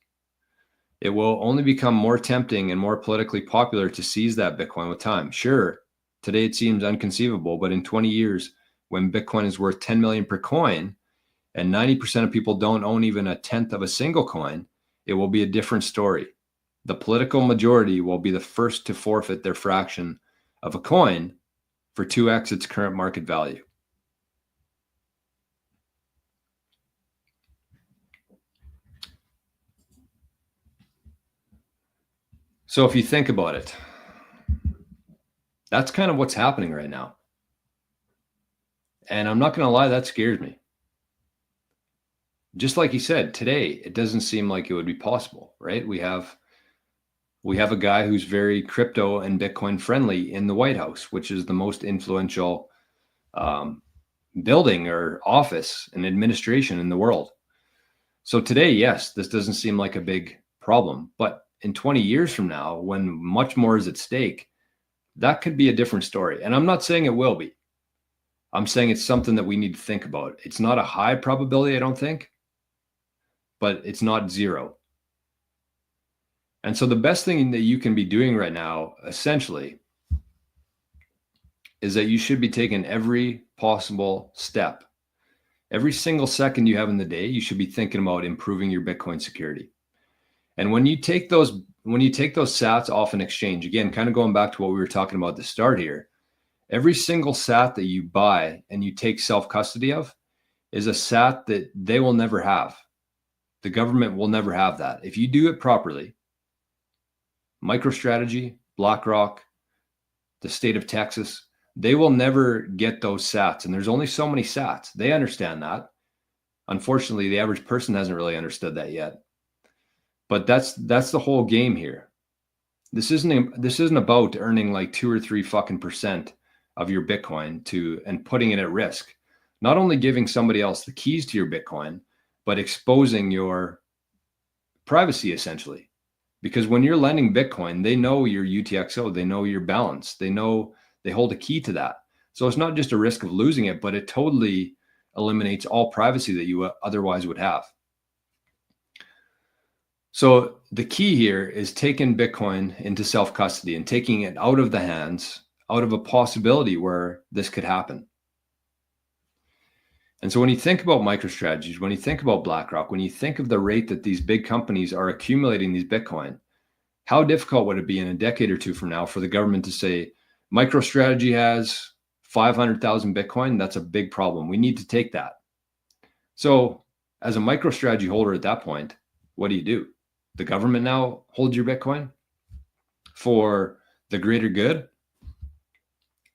It will only become more tempting and more politically popular to seize that Bitcoin with time. Sure, today it seems unconceivable, but in 20 years, when Bitcoin is worth 10 million per coin and 90% of people don't own even a tenth of a single coin, it will be a different story. The political majority will be the first to forfeit their fraction of a coin for 2x its current market value. So if you think about it, that's kind of what's happening right now. And I'm not going to lie, that scares me. Just like you said, today, it doesn't seem like it would be possible, right? We have a guy who's very crypto and Bitcoin friendly in the White House, which is the most influential building or office and administration in the world. So today, yes, this doesn't seem like a big problem, but in 20 years from now, when much more is at stake, that could be a different story. And I'm not saying it will be. I'm saying it's something that we need to think about. It's not a high probability, I don't think, but it's not zero. And so the best thing that you can be doing right now, essentially, is that you should be taking every possible step. Every single second you have in the day, you should be thinking about improving your Bitcoin security. And when you take those sats off an exchange, again, kind of going back to what we were talking about at the start here, every single sat that you buy and you take self-custody of is a sat that they will never have. The government will never have that. If you do it properly, MicroStrategy, BlackRock, the state of Texas, they will never get those sats. And there's only so many sats. They understand that. Unfortunately, the average person hasn't really understood that yet. But that's the whole game here. This isn't about earning like 2 or 3 fucking percent of your Bitcoin and putting it at risk. Not only giving somebody else the keys to your Bitcoin, but exposing your privacy essentially. Because when you're lending Bitcoin, they know your UTXO, they know your balance, they hold a key to that. So it's not just a risk of losing it, but it totally eliminates all privacy that you otherwise would have. So the key here is taking Bitcoin into self-custody and taking it out of the hands, out of a possibility where this could happen. And so when you think about MicroStrategies, when you think about BlackRock, when you think of the rate that these big companies are accumulating these Bitcoin, how difficult would it be in a decade or two from now for the government to say, MicroStrategy has 500,000 Bitcoin? That's a big problem. We need to take that. So as a MicroStrategy holder at that point, what do? The government now holds your Bitcoin for the greater good?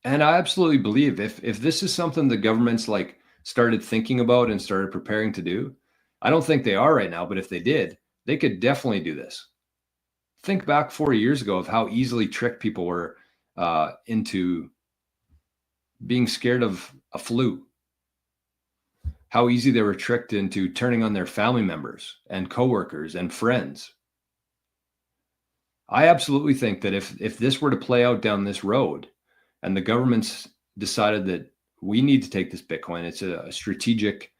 And I absolutely believe if this is something the government's like started thinking about and started preparing to do, I don't think they are right now, but if they did, they could definitely do this. Think back 4 years ago of how easily tricked people were into being scared of a flu. How easy they were tricked into turning on their family members and coworkers and friends. I absolutely think that if this were to play out down this road and the government's decided that we need to take this Bitcoin, it's a strategic,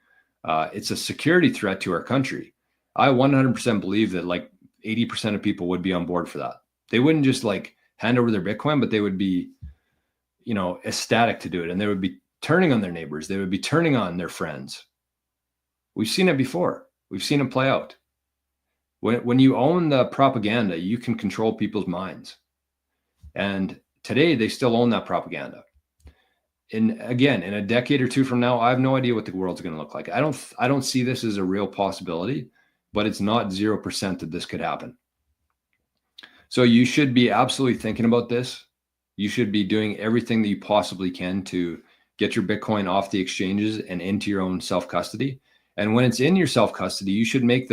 it's a security threat to our country. I 100% believe that like 80% of people would be on board for that. They wouldn't just like hand over their Bitcoin, but they would be, ecstatic to do it. And they would be turning on their neighbors. They would be turning on their friends. We've seen it before. We've seen it play out. When you own the propaganda, you can control people's minds. And today they still own that propaganda. And again, in a decade or two from now, I have no idea what the world's going to look like. I don't see this as a real possibility, but it's not 0% that this could happen. So you should be absolutely thinking about this. You should be doing everything that you possibly can to get your Bitcoin off the exchanges and into your own self-custody. And when it's in your self-custody, you should make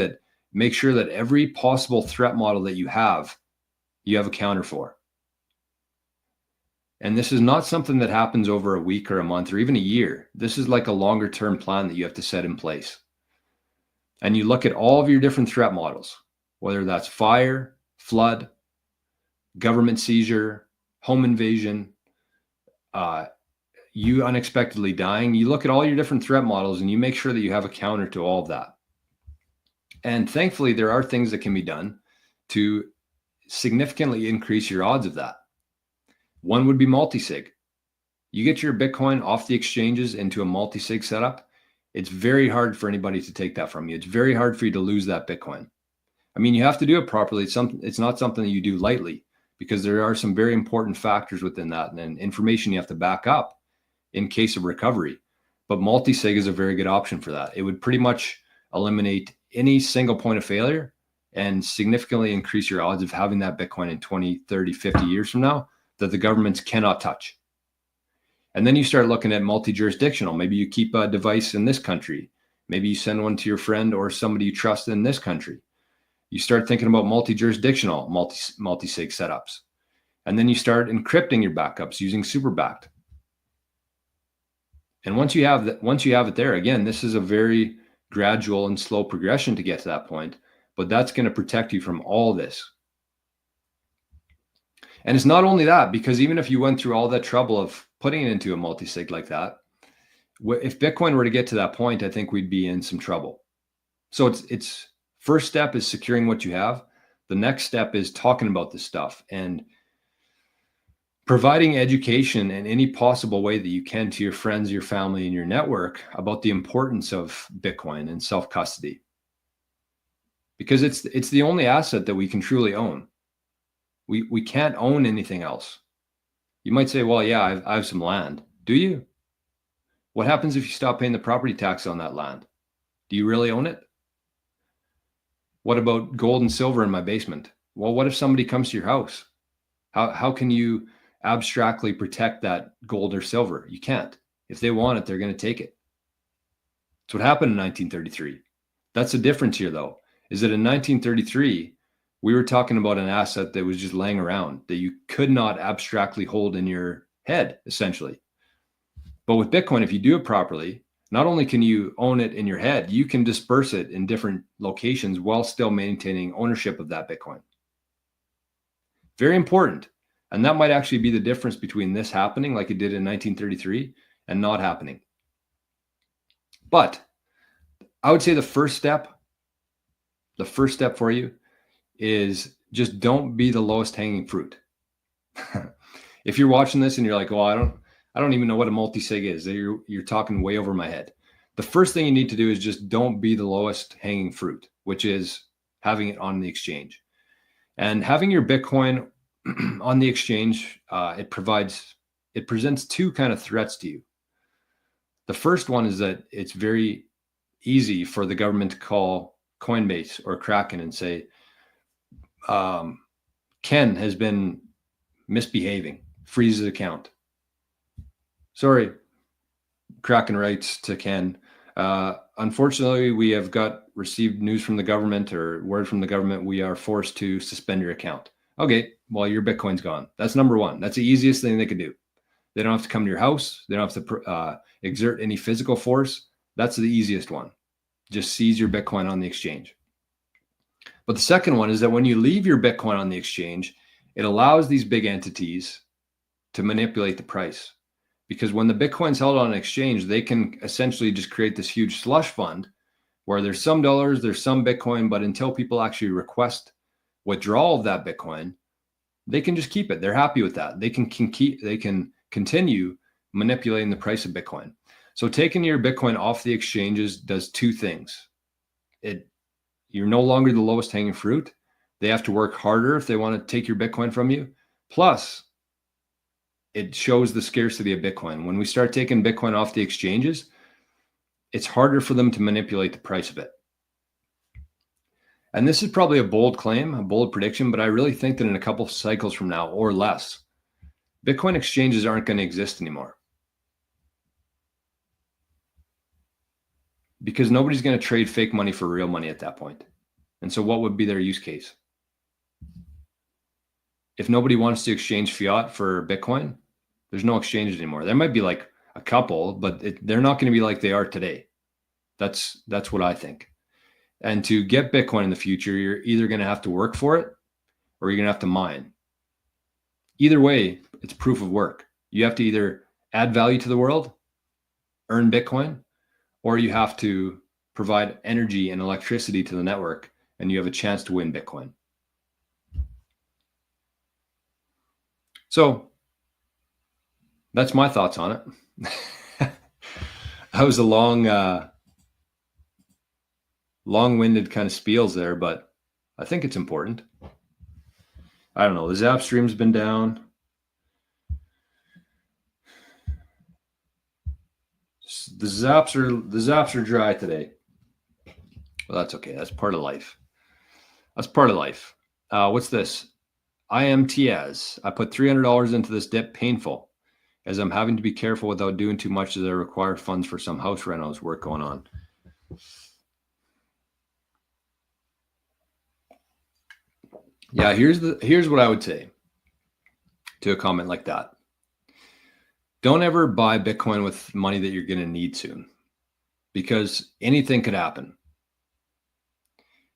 sure that every possible threat model that you have a counter for. And this is not something that happens over a week or a month or even a year. This is like a longer term plan that you have to set in place. And you look at all of your different threat models, whether that's fire, flood, government seizure, home invasion, you unexpectedly dying. You look at all your different threat models and you make sure that you have a counter to all of that. And thankfully, there are things that can be done to significantly increase your odds of that. One would be multi-sig. You get your Bitcoin off the exchanges into a multi-sig setup. It's very hard for anybody to take that from you. It's very hard for you to lose that Bitcoin. I mean, you have to do it properly. It's not something that you do lightly because there are some very important factors within that and information you have to back up in case of recovery. But multi-sig is a very good option for that. It would pretty much eliminate any single point of failure and significantly increase your odds of having that Bitcoin in 20, 30, 50 years from now that the governments cannot touch. And then you start looking at multi-jurisdictional. Maybe you keep a device in this country. Maybe you send one to your friend or somebody you trust in this country. You start thinking about multi-jurisdictional, multi-sig setups. And then you start encrypting your backups using SuperBacked. And once you have it there, again, this is a very gradual and slow progression to get to that point, but that's going to protect you from all this. And it's not only that, because even if you went through all that trouble of putting it into a multi-sig like that, if Bitcoin were to get to that point, I think we'd be in some trouble. So it's first step is securing what you have. The next step is talking about this stuff and providing education in any possible way that you can to your friends, your family, and your network about the importance of Bitcoin and self-custody. Because it's the only asset that we can truly own. We can't own anything else. You might say, well, yeah, I have some land. Do you? What happens if you stop paying the property tax on that land? Do you really own it? What about gold and silver in my basement? Well, what if somebody comes to your house? How can you abstractly protect that gold or silver? You can't. If they want it, they're going to take it. That's what happened in 1933. That's the difference here, though, is that in 1933, we were talking about an asset that was just laying around that you could not abstractly hold in your head, essentially. But with Bitcoin, if you do it properly, not only can you own it in your head, you can disperse it in different locations while still maintaining ownership of that Bitcoin. Very important. And that might actually be the difference between this happening like it did in 1933 and not happening. But I would say the first step for you is just don't be the lowest hanging fruit. If you're watching this and you're like, well, I don't even know what a multi-sig is. You're talking way over my head. The first thing you need to do is just don't be the lowest hanging fruit, which is having it on the exchange. And having your Bitcoin on the exchange, it presents two kind of threats to you. The first one is that it's very easy for the government to call Coinbase or Kraken and say, Ken has been misbehaving, freeze his account. Sorry, Kraken writes to Ken. Unfortunately, we have received news from the government or word from the government. We are forced to suspend your account. Okay, well, your Bitcoin's gone. That's number one. That's the easiest thing they could do. They don't have to come to your house. They don't have to exert any physical force. That's the easiest one. Just seize your Bitcoin on the exchange. But the second one is that when you leave your Bitcoin on the exchange, it allows these big entities to manipulate the price. Because when the Bitcoin's held on an exchange, they can essentially just create this huge slush fund where there's some dollars, there's some Bitcoin, but until people actually request withdrawal of that Bitcoin, they can just keep it. They're happy with that. They can continue manipulating the price of Bitcoin. So taking your Bitcoin off the exchanges does two things. You're no longer the lowest hanging fruit. They have to work harder if they want to take your Bitcoin from you. Plus, it shows the scarcity of Bitcoin. When we start taking Bitcoin off the exchanges, it's harder for them to manipulate the price of it. And this is probably a bold claim, a bold prediction, but I really think that in a couple cycles from now or less, Bitcoin exchanges aren't going to exist anymore. Because nobody's going to trade fake money for real money at that point. And so what would be their use case? If nobody wants to exchange fiat for Bitcoin, there's no exchange anymore. There might be like a couple, but they're not going to be like they are today. That's what I think. And to get Bitcoin in the future, you're either going to have to work for it or you're going to have to mine. Either way, it's proof of work. You have to either add value to the world, earn Bitcoin, or you have to provide energy and electricity to the network, and you have a chance to win Bitcoin. So that's my thoughts on it. That was a long-winded kind of spiels there, but I think it's important. I don't know. The Zap stream's been down. The zaps are dry today. Well, that's okay. That's part of life. That's part of life. What's this? IMTS. I put $300 into this dip. Painful, as I'm having to be careful without doing too much as I require funds for some house rentals work going on. Yeah, here's what I would say to a comment like that. Don't ever buy Bitcoin with money that you're going to need soon, because anything could happen.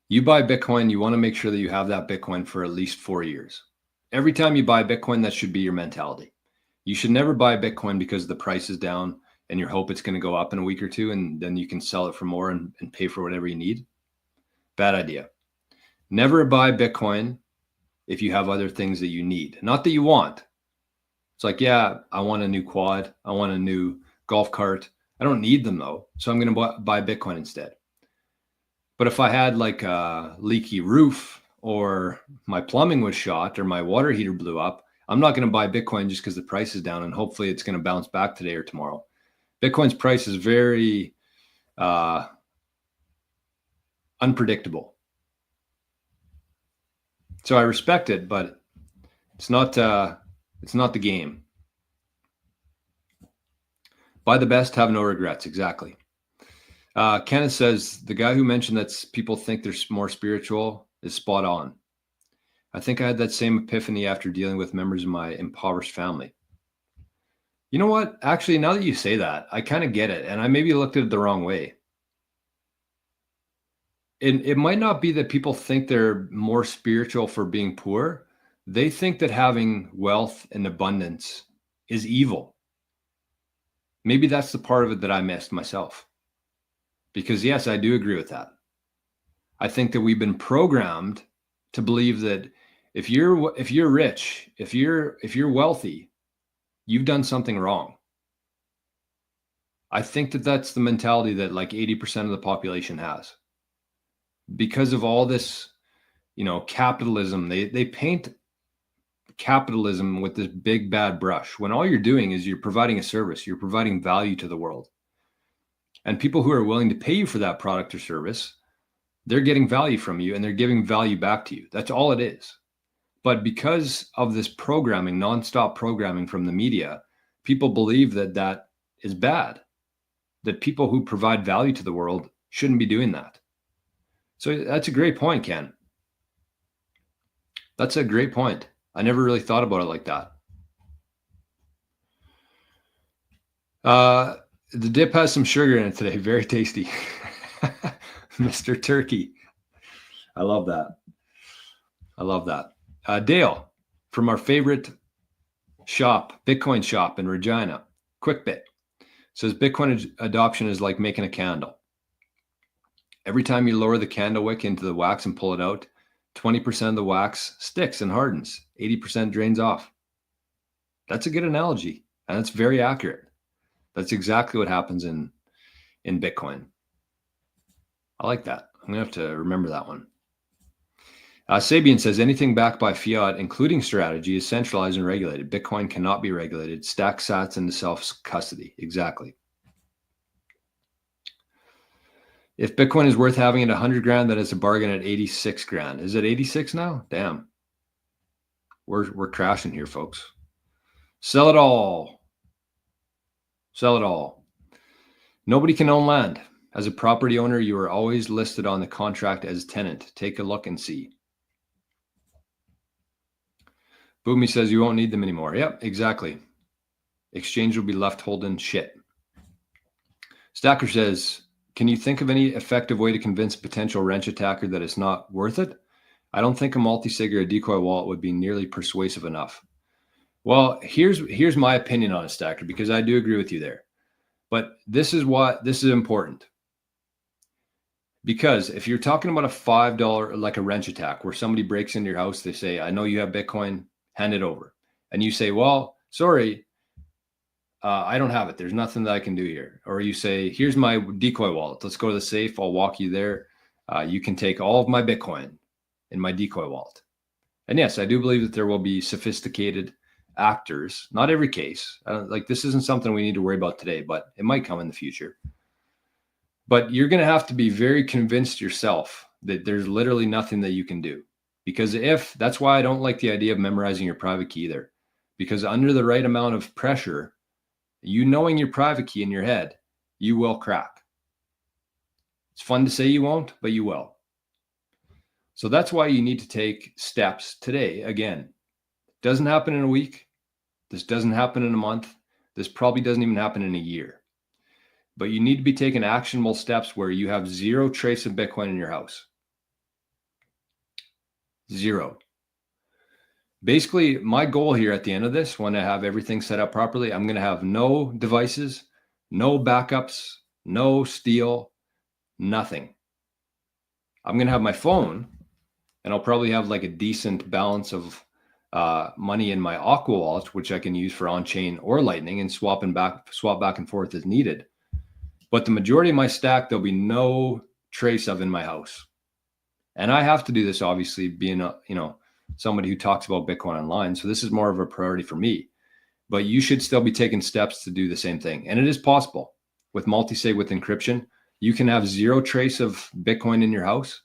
You buy Bitcoin, you want to make sure that you have that Bitcoin for at least 4 years. Every time you buy Bitcoin, that should be your mentality. You should never buy Bitcoin because the price is down and you hope it's going to go up in a week or two and then you can sell it for more and pay for whatever you need. Bad idea. Never buy Bitcoin if you have other things that you need. Not that you want. It's like, yeah, I want a new quad. I want a new golf cart. I don't need them though. So I'm going to buy Bitcoin instead. But if I had like a leaky roof or my plumbing was shot or my water heater blew up, I'm not going to buy Bitcoin just because the price is down and hopefully it's going to bounce back today or tomorrow. Bitcoin's price is very unpredictable. So I respect it, but it's not the game. Buy the best, have no regrets. Exactly. Kenneth says, the guy who mentioned that people think they're more spiritual is spot on. I think I had that same epiphany after dealing with members of my impoverished family. You know what? Actually, now that you say that, I kind of get it. And I maybe looked at it the wrong way. It might not be that people think they're more spiritual for being poor. They think that having wealth and abundance is evil. Maybe that's the part of it that I missed myself. Because yes, I do agree with that. I think that we've been programmed to believe that if you're rich, if you're wealthy, you've done something wrong. I think that that's the mentality that like 80% of the population has. Because of all this, capitalism, they paint capitalism with this big bad brush when all you're doing is you're providing a service, you're providing value to the world. And people who are willing to pay you for that product or service, they're getting value from you and they're giving value back to you. That's all it is. But because of this programming, nonstop programming from the media, people believe that that is bad, that people who provide value to the world shouldn't be doing that. So that's a great point, Ken. That's a great point. I never really thought about it like that. The dip has some sugar in it today. Very tasty. Mr. Turkey. I love that. Dale, from our favorite shop, Bitcoin shop in Regina, QuickBit, says Bitcoin adoption is like making a candle. Every time you lower the candle wick into the wax and pull it out, 20% of the wax sticks and hardens, 80% drains off. That's a good analogy, and it's very accurate. That's exactly what happens in Bitcoin. I like that. I'm going to have to remember that one. Sabian says, anything backed by fiat, including strategy, is centralized and regulated. Bitcoin cannot be regulated. Stack sats into self-custody. Exactly. If Bitcoin is worth having at 100 grand, that is a bargain at 86 grand. Is it 86 now? Damn. We're crashing here, folks. Sell it all. Sell it all. Nobody can own land. As a property owner, you are always listed on the contract as tenant. Take a look and see. Boomy says you won't need them anymore. Yep, exactly. Exchange will be left holding shit. Stacker says, can you think of any effective way to convince a potential wrench attacker that it's not worth it? I don't think a multi-sig or a decoy wallet would be nearly persuasive enough. Well, here's my opinion on it, Stacker, because I do agree with you there. But this is important. Because if you're talking about a $5, like a wrench attack, where somebody breaks into your house, they say, I know you have Bitcoin, hand it over. And you say, well, sorry, I don't have it. There's nothing that I can do here. Or you say, here's my decoy wallet. Let's go to the safe. I'll walk you there. You can take all of my Bitcoin in my decoy wallet. And yes, I do believe that there will be sophisticated actors. Not every case. This isn't something we need to worry about today, but it might come in the future. But you're going to have to be very convinced yourself that there's literally nothing that you can do. Because that's why I don't like the idea of memorizing your private key either. Because under the right amount of pressure, you knowing your private key in your head, you will crack. It's fun to say you won't, but you will. So that's why you need to take steps today. Again, doesn't happen in a week. This doesn't happen in a month. This probably doesn't even happen in a year. But you need to be taking actionable steps where you have zero trace of Bitcoin in your house. Zero. Basically, my goal here at the end of this, when I have everything set up properly, I'm going to have no devices, no backups, no steal, nothing. I'm going to have my phone, and I'll probably have like a decent balance of money in my Aqua wallet, which I can use for on-chain or Lightning and swap back and forth as needed. But the majority of my stack, there'll be no trace of in my house. And I have to do this, obviously, being somebody who talks about Bitcoin online. So this is more of a priority for me. But you should still be taking steps to do the same thing. And it is possible. With multi-sig, with encryption, you can have zero trace of Bitcoin in your house,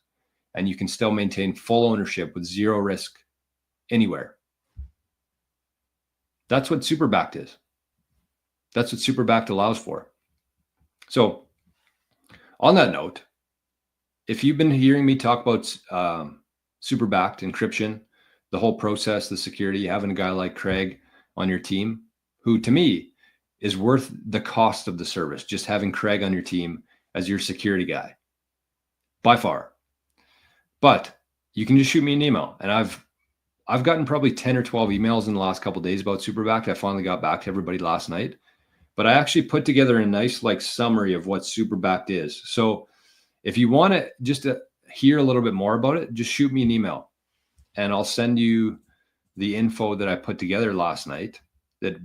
and you can still maintain full ownership with zero risk anywhere. That's what Superbacked is. That's what Superbacked allows for. So on that note, if you've been hearing me talk about Superbacked encryption, the whole process, the security, having a guy like Craig on your team, who to me is worth the cost of the service, just having Craig on your team as your security guy, by far. But you can just shoot me an email, and I've gotten probably 10 or 12 emails in the last couple of days about Superbacked. I finally got back to everybody last night, but I actually put together a nice summary of what Superbacked is. So if you want to just hear a little bit more about it, just shoot me an email, and I'll send you the info that I put together last night that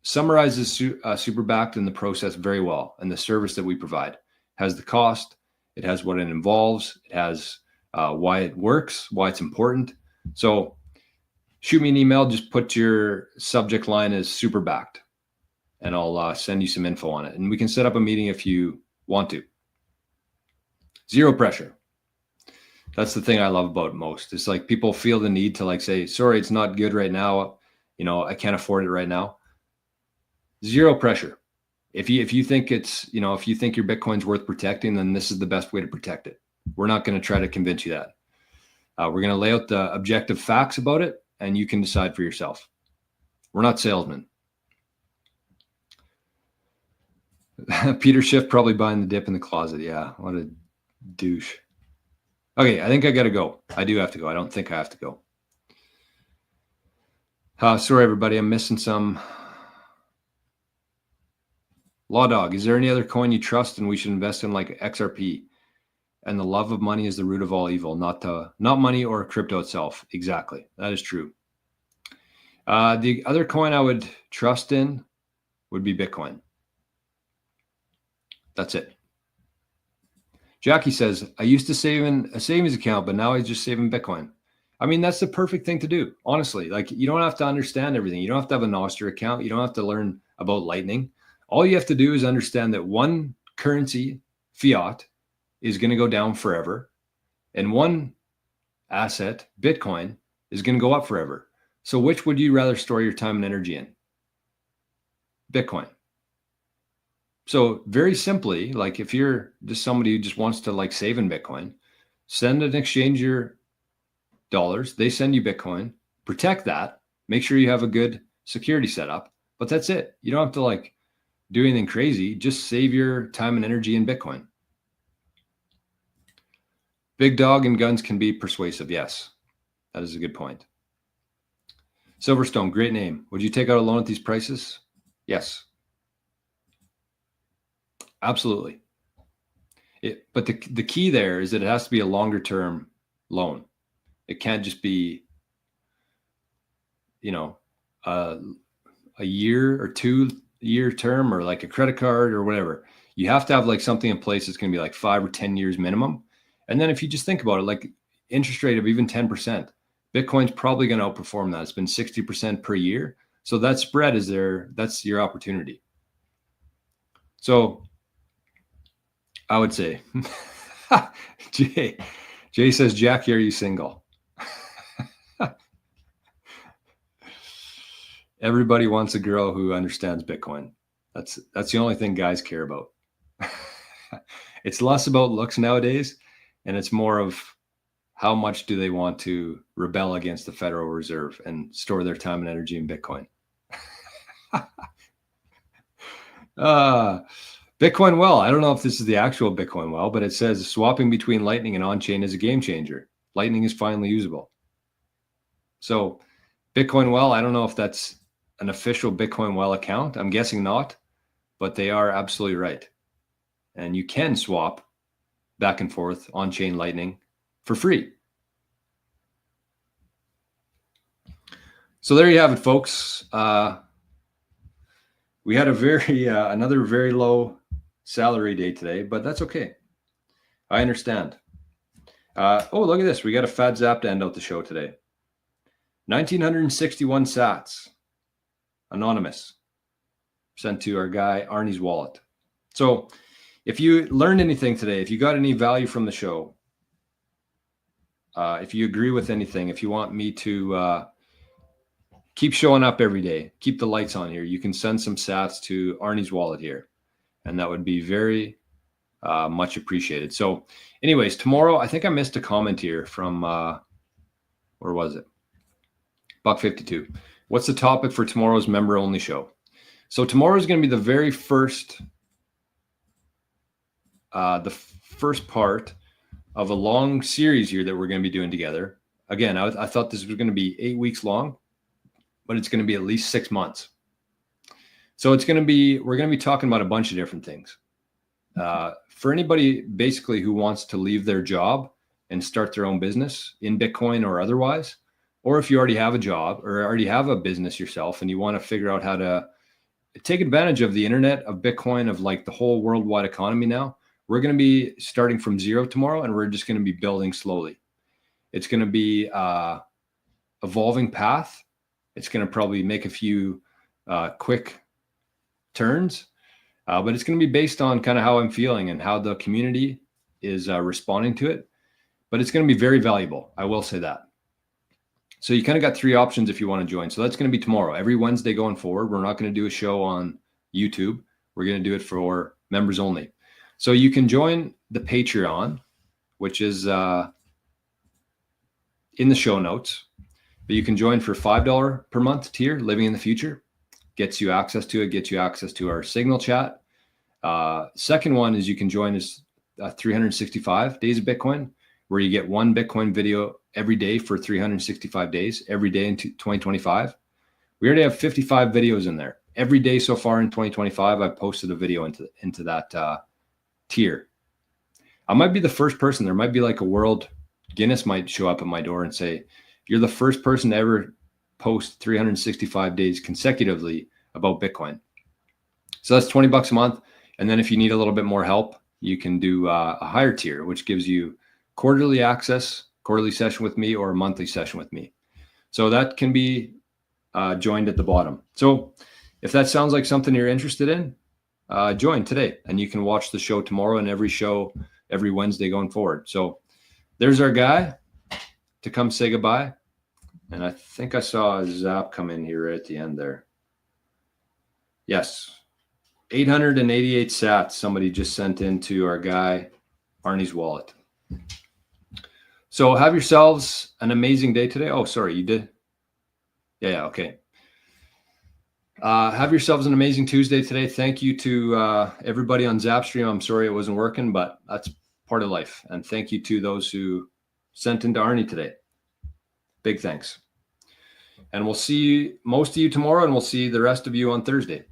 summarizes Superbacked and the process very well, and the service that we provide. It has the cost, it has what it involves, it has why it works, why it's important. So shoot me an email, just put your subject line as Superbacked, and I'll send you some info on it. And we can set up a meeting if you want to. Zero pressure. That's the thing I love about it most. It's like people feel the need to say, sorry, it's not good right now. I can't afford it right now. Zero pressure. If you think if you think your Bitcoin's worth protecting, then this is the best way to protect it. We're not going to try to convince you that. We're going to lay out the objective facts about it, and you can decide for yourself. We're not salesmen. Peter Schiff probably buying the dip in the closet. Yeah, what a douche. Okay, I think I got to go. I do have to go. I don't think I have to go. Sorry, everybody. I'm missing some. Law Dog, is there any other coin you trust and we should invest in, like XRP? And the love of money is the root of all evil, not money or crypto itself. Exactly. That is true. The other coin I would trust in would be Bitcoin. That's it. Jackie says, I used to save in a savings account, but now I just save in Bitcoin. I mean, that's the perfect thing to do, honestly. You don't have to understand everything. You don't have to have a Nostr account. You don't have to learn about Lightning. All you have to do is understand that one currency, fiat, is going to go down forever, and one asset, Bitcoin, is going to go up forever. So which would you rather store your time and energy in? Bitcoin. So very simply, if you're just somebody who just wants to save in Bitcoin, send and exchange your dollars. They send you Bitcoin. Protect that. Make sure you have a good security setup. But that's it. You don't have to do anything crazy. Just save your time and energy in Bitcoin. Big dog and guns can be persuasive. Yes, that is a good point. Silverstone, great name. Would you take out a loan at these prices? Yes. Absolutely. But the key there is that it has to be a longer term loan. It can't just be, a year or 2 year term, or a credit card or whatever. You have to have something in place that's going to be 5 or 10 years minimum. And then if you just think about it, interest rate of even 10%, Bitcoin's probably going to outperform that. It's been 60% per year. So that spread is there. That's your opportunity. So I would say Jay says, Jackie, are you single? Everybody wants a girl who understands Bitcoin. That's the only thing guys care about. It's less about looks nowadays, and it's more of how much do they want to rebel against the Federal Reserve and store their time and energy in Bitcoin. Bitcoin Well, I don't know if this is the actual Bitcoin Well, but it says swapping between Lightning and on-chain is a game changer. Lightning is finally usable. So Bitcoin Well, I don't know if that's an official Bitcoin Well account. I'm guessing not, but they are absolutely right. And you can swap back and forth on-chain Lightning for free. So there you have it, folks. We had another very low salary day today, but that's okay. I understand. Oh, look at this. We got a fat zap to end out the show today. 1,961 sats. Anonymous. Sent to our guy, Arnie's wallet. So if you learned anything today, if you got any value from the show, if you agree with anything, if you want me to keep showing up every day, keep the lights on here, you can send some sats to Arnie's wallet here. And that would be very much appreciated. So anyways, tomorrow, I think I missed a comment here from, where was it? Buck52. What's the topic for tomorrow's member only show? So tomorrow is going to be the very first, first part of a long series here that we're going to be doing together. Again, I thought this was going to be 8 weeks long, but it's going to be at least 6 months. So we're going to be talking about a bunch of different things. For anybody basically who wants to leave their job and start their own business in Bitcoin or otherwise, or if you already have a job or already have a business yourself and you want to figure out how to take advantage of the internet, of Bitcoin, of like the whole worldwide economy now, we're going to be starting from zero tomorrow, and we're just going to be building slowly. It's going to be evolving path. It's going to probably make a few quick turns, but it's going to be based on kind of how I'm feeling and how the community is responding to it. But it's going to be very valuable. I will say that. So you kind of got three options if you want to join. So that's going to be tomorrow. Every Wednesday going forward, we're not going to do a show on YouTube. We're going to do it for members only. So you can join the Patreon, which is in the show notes. But you can join for $5 per month tier, Living in the Future. Gets you access to it, gets you access to our Signal chat. Second one is you can join us 365 Days of Bitcoin, where you get one Bitcoin video every day for 365 days, every day in 2025. We already have 55 videos in there. Every day so far in 2025, I've posted a video into that tier. I might be the first person. There might be like a world Guinness might show up at my door and say, you're the first person to ever post 365 days consecutively about Bitcoin. So that's $20 a month. And then if you need a little bit more help, you can do a higher tier, which gives you quarterly access, quarterly session with me, or a monthly session with me. So that can be joined at the bottom. So if that sounds like something you're interested in, join today, and you can watch the show tomorrow and every show every Wednesday going forward. So there's our guy to come say goodbye. And I think I saw a zap come in here right at the end there. Yes. 888 sats somebody just sent into our guy, Arnie's wallet. So have yourselves an amazing day today. Oh, sorry, you did? Yeah, okay. Have yourselves an amazing Tuesday today. Thank you to everybody on Zapstream. I'm sorry it wasn't working, but that's part of life. And thank you to those who sent into Arnie today. Big thanks. And we'll see most of you tomorrow, and we'll see the rest of you on Thursday.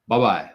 Bye-bye.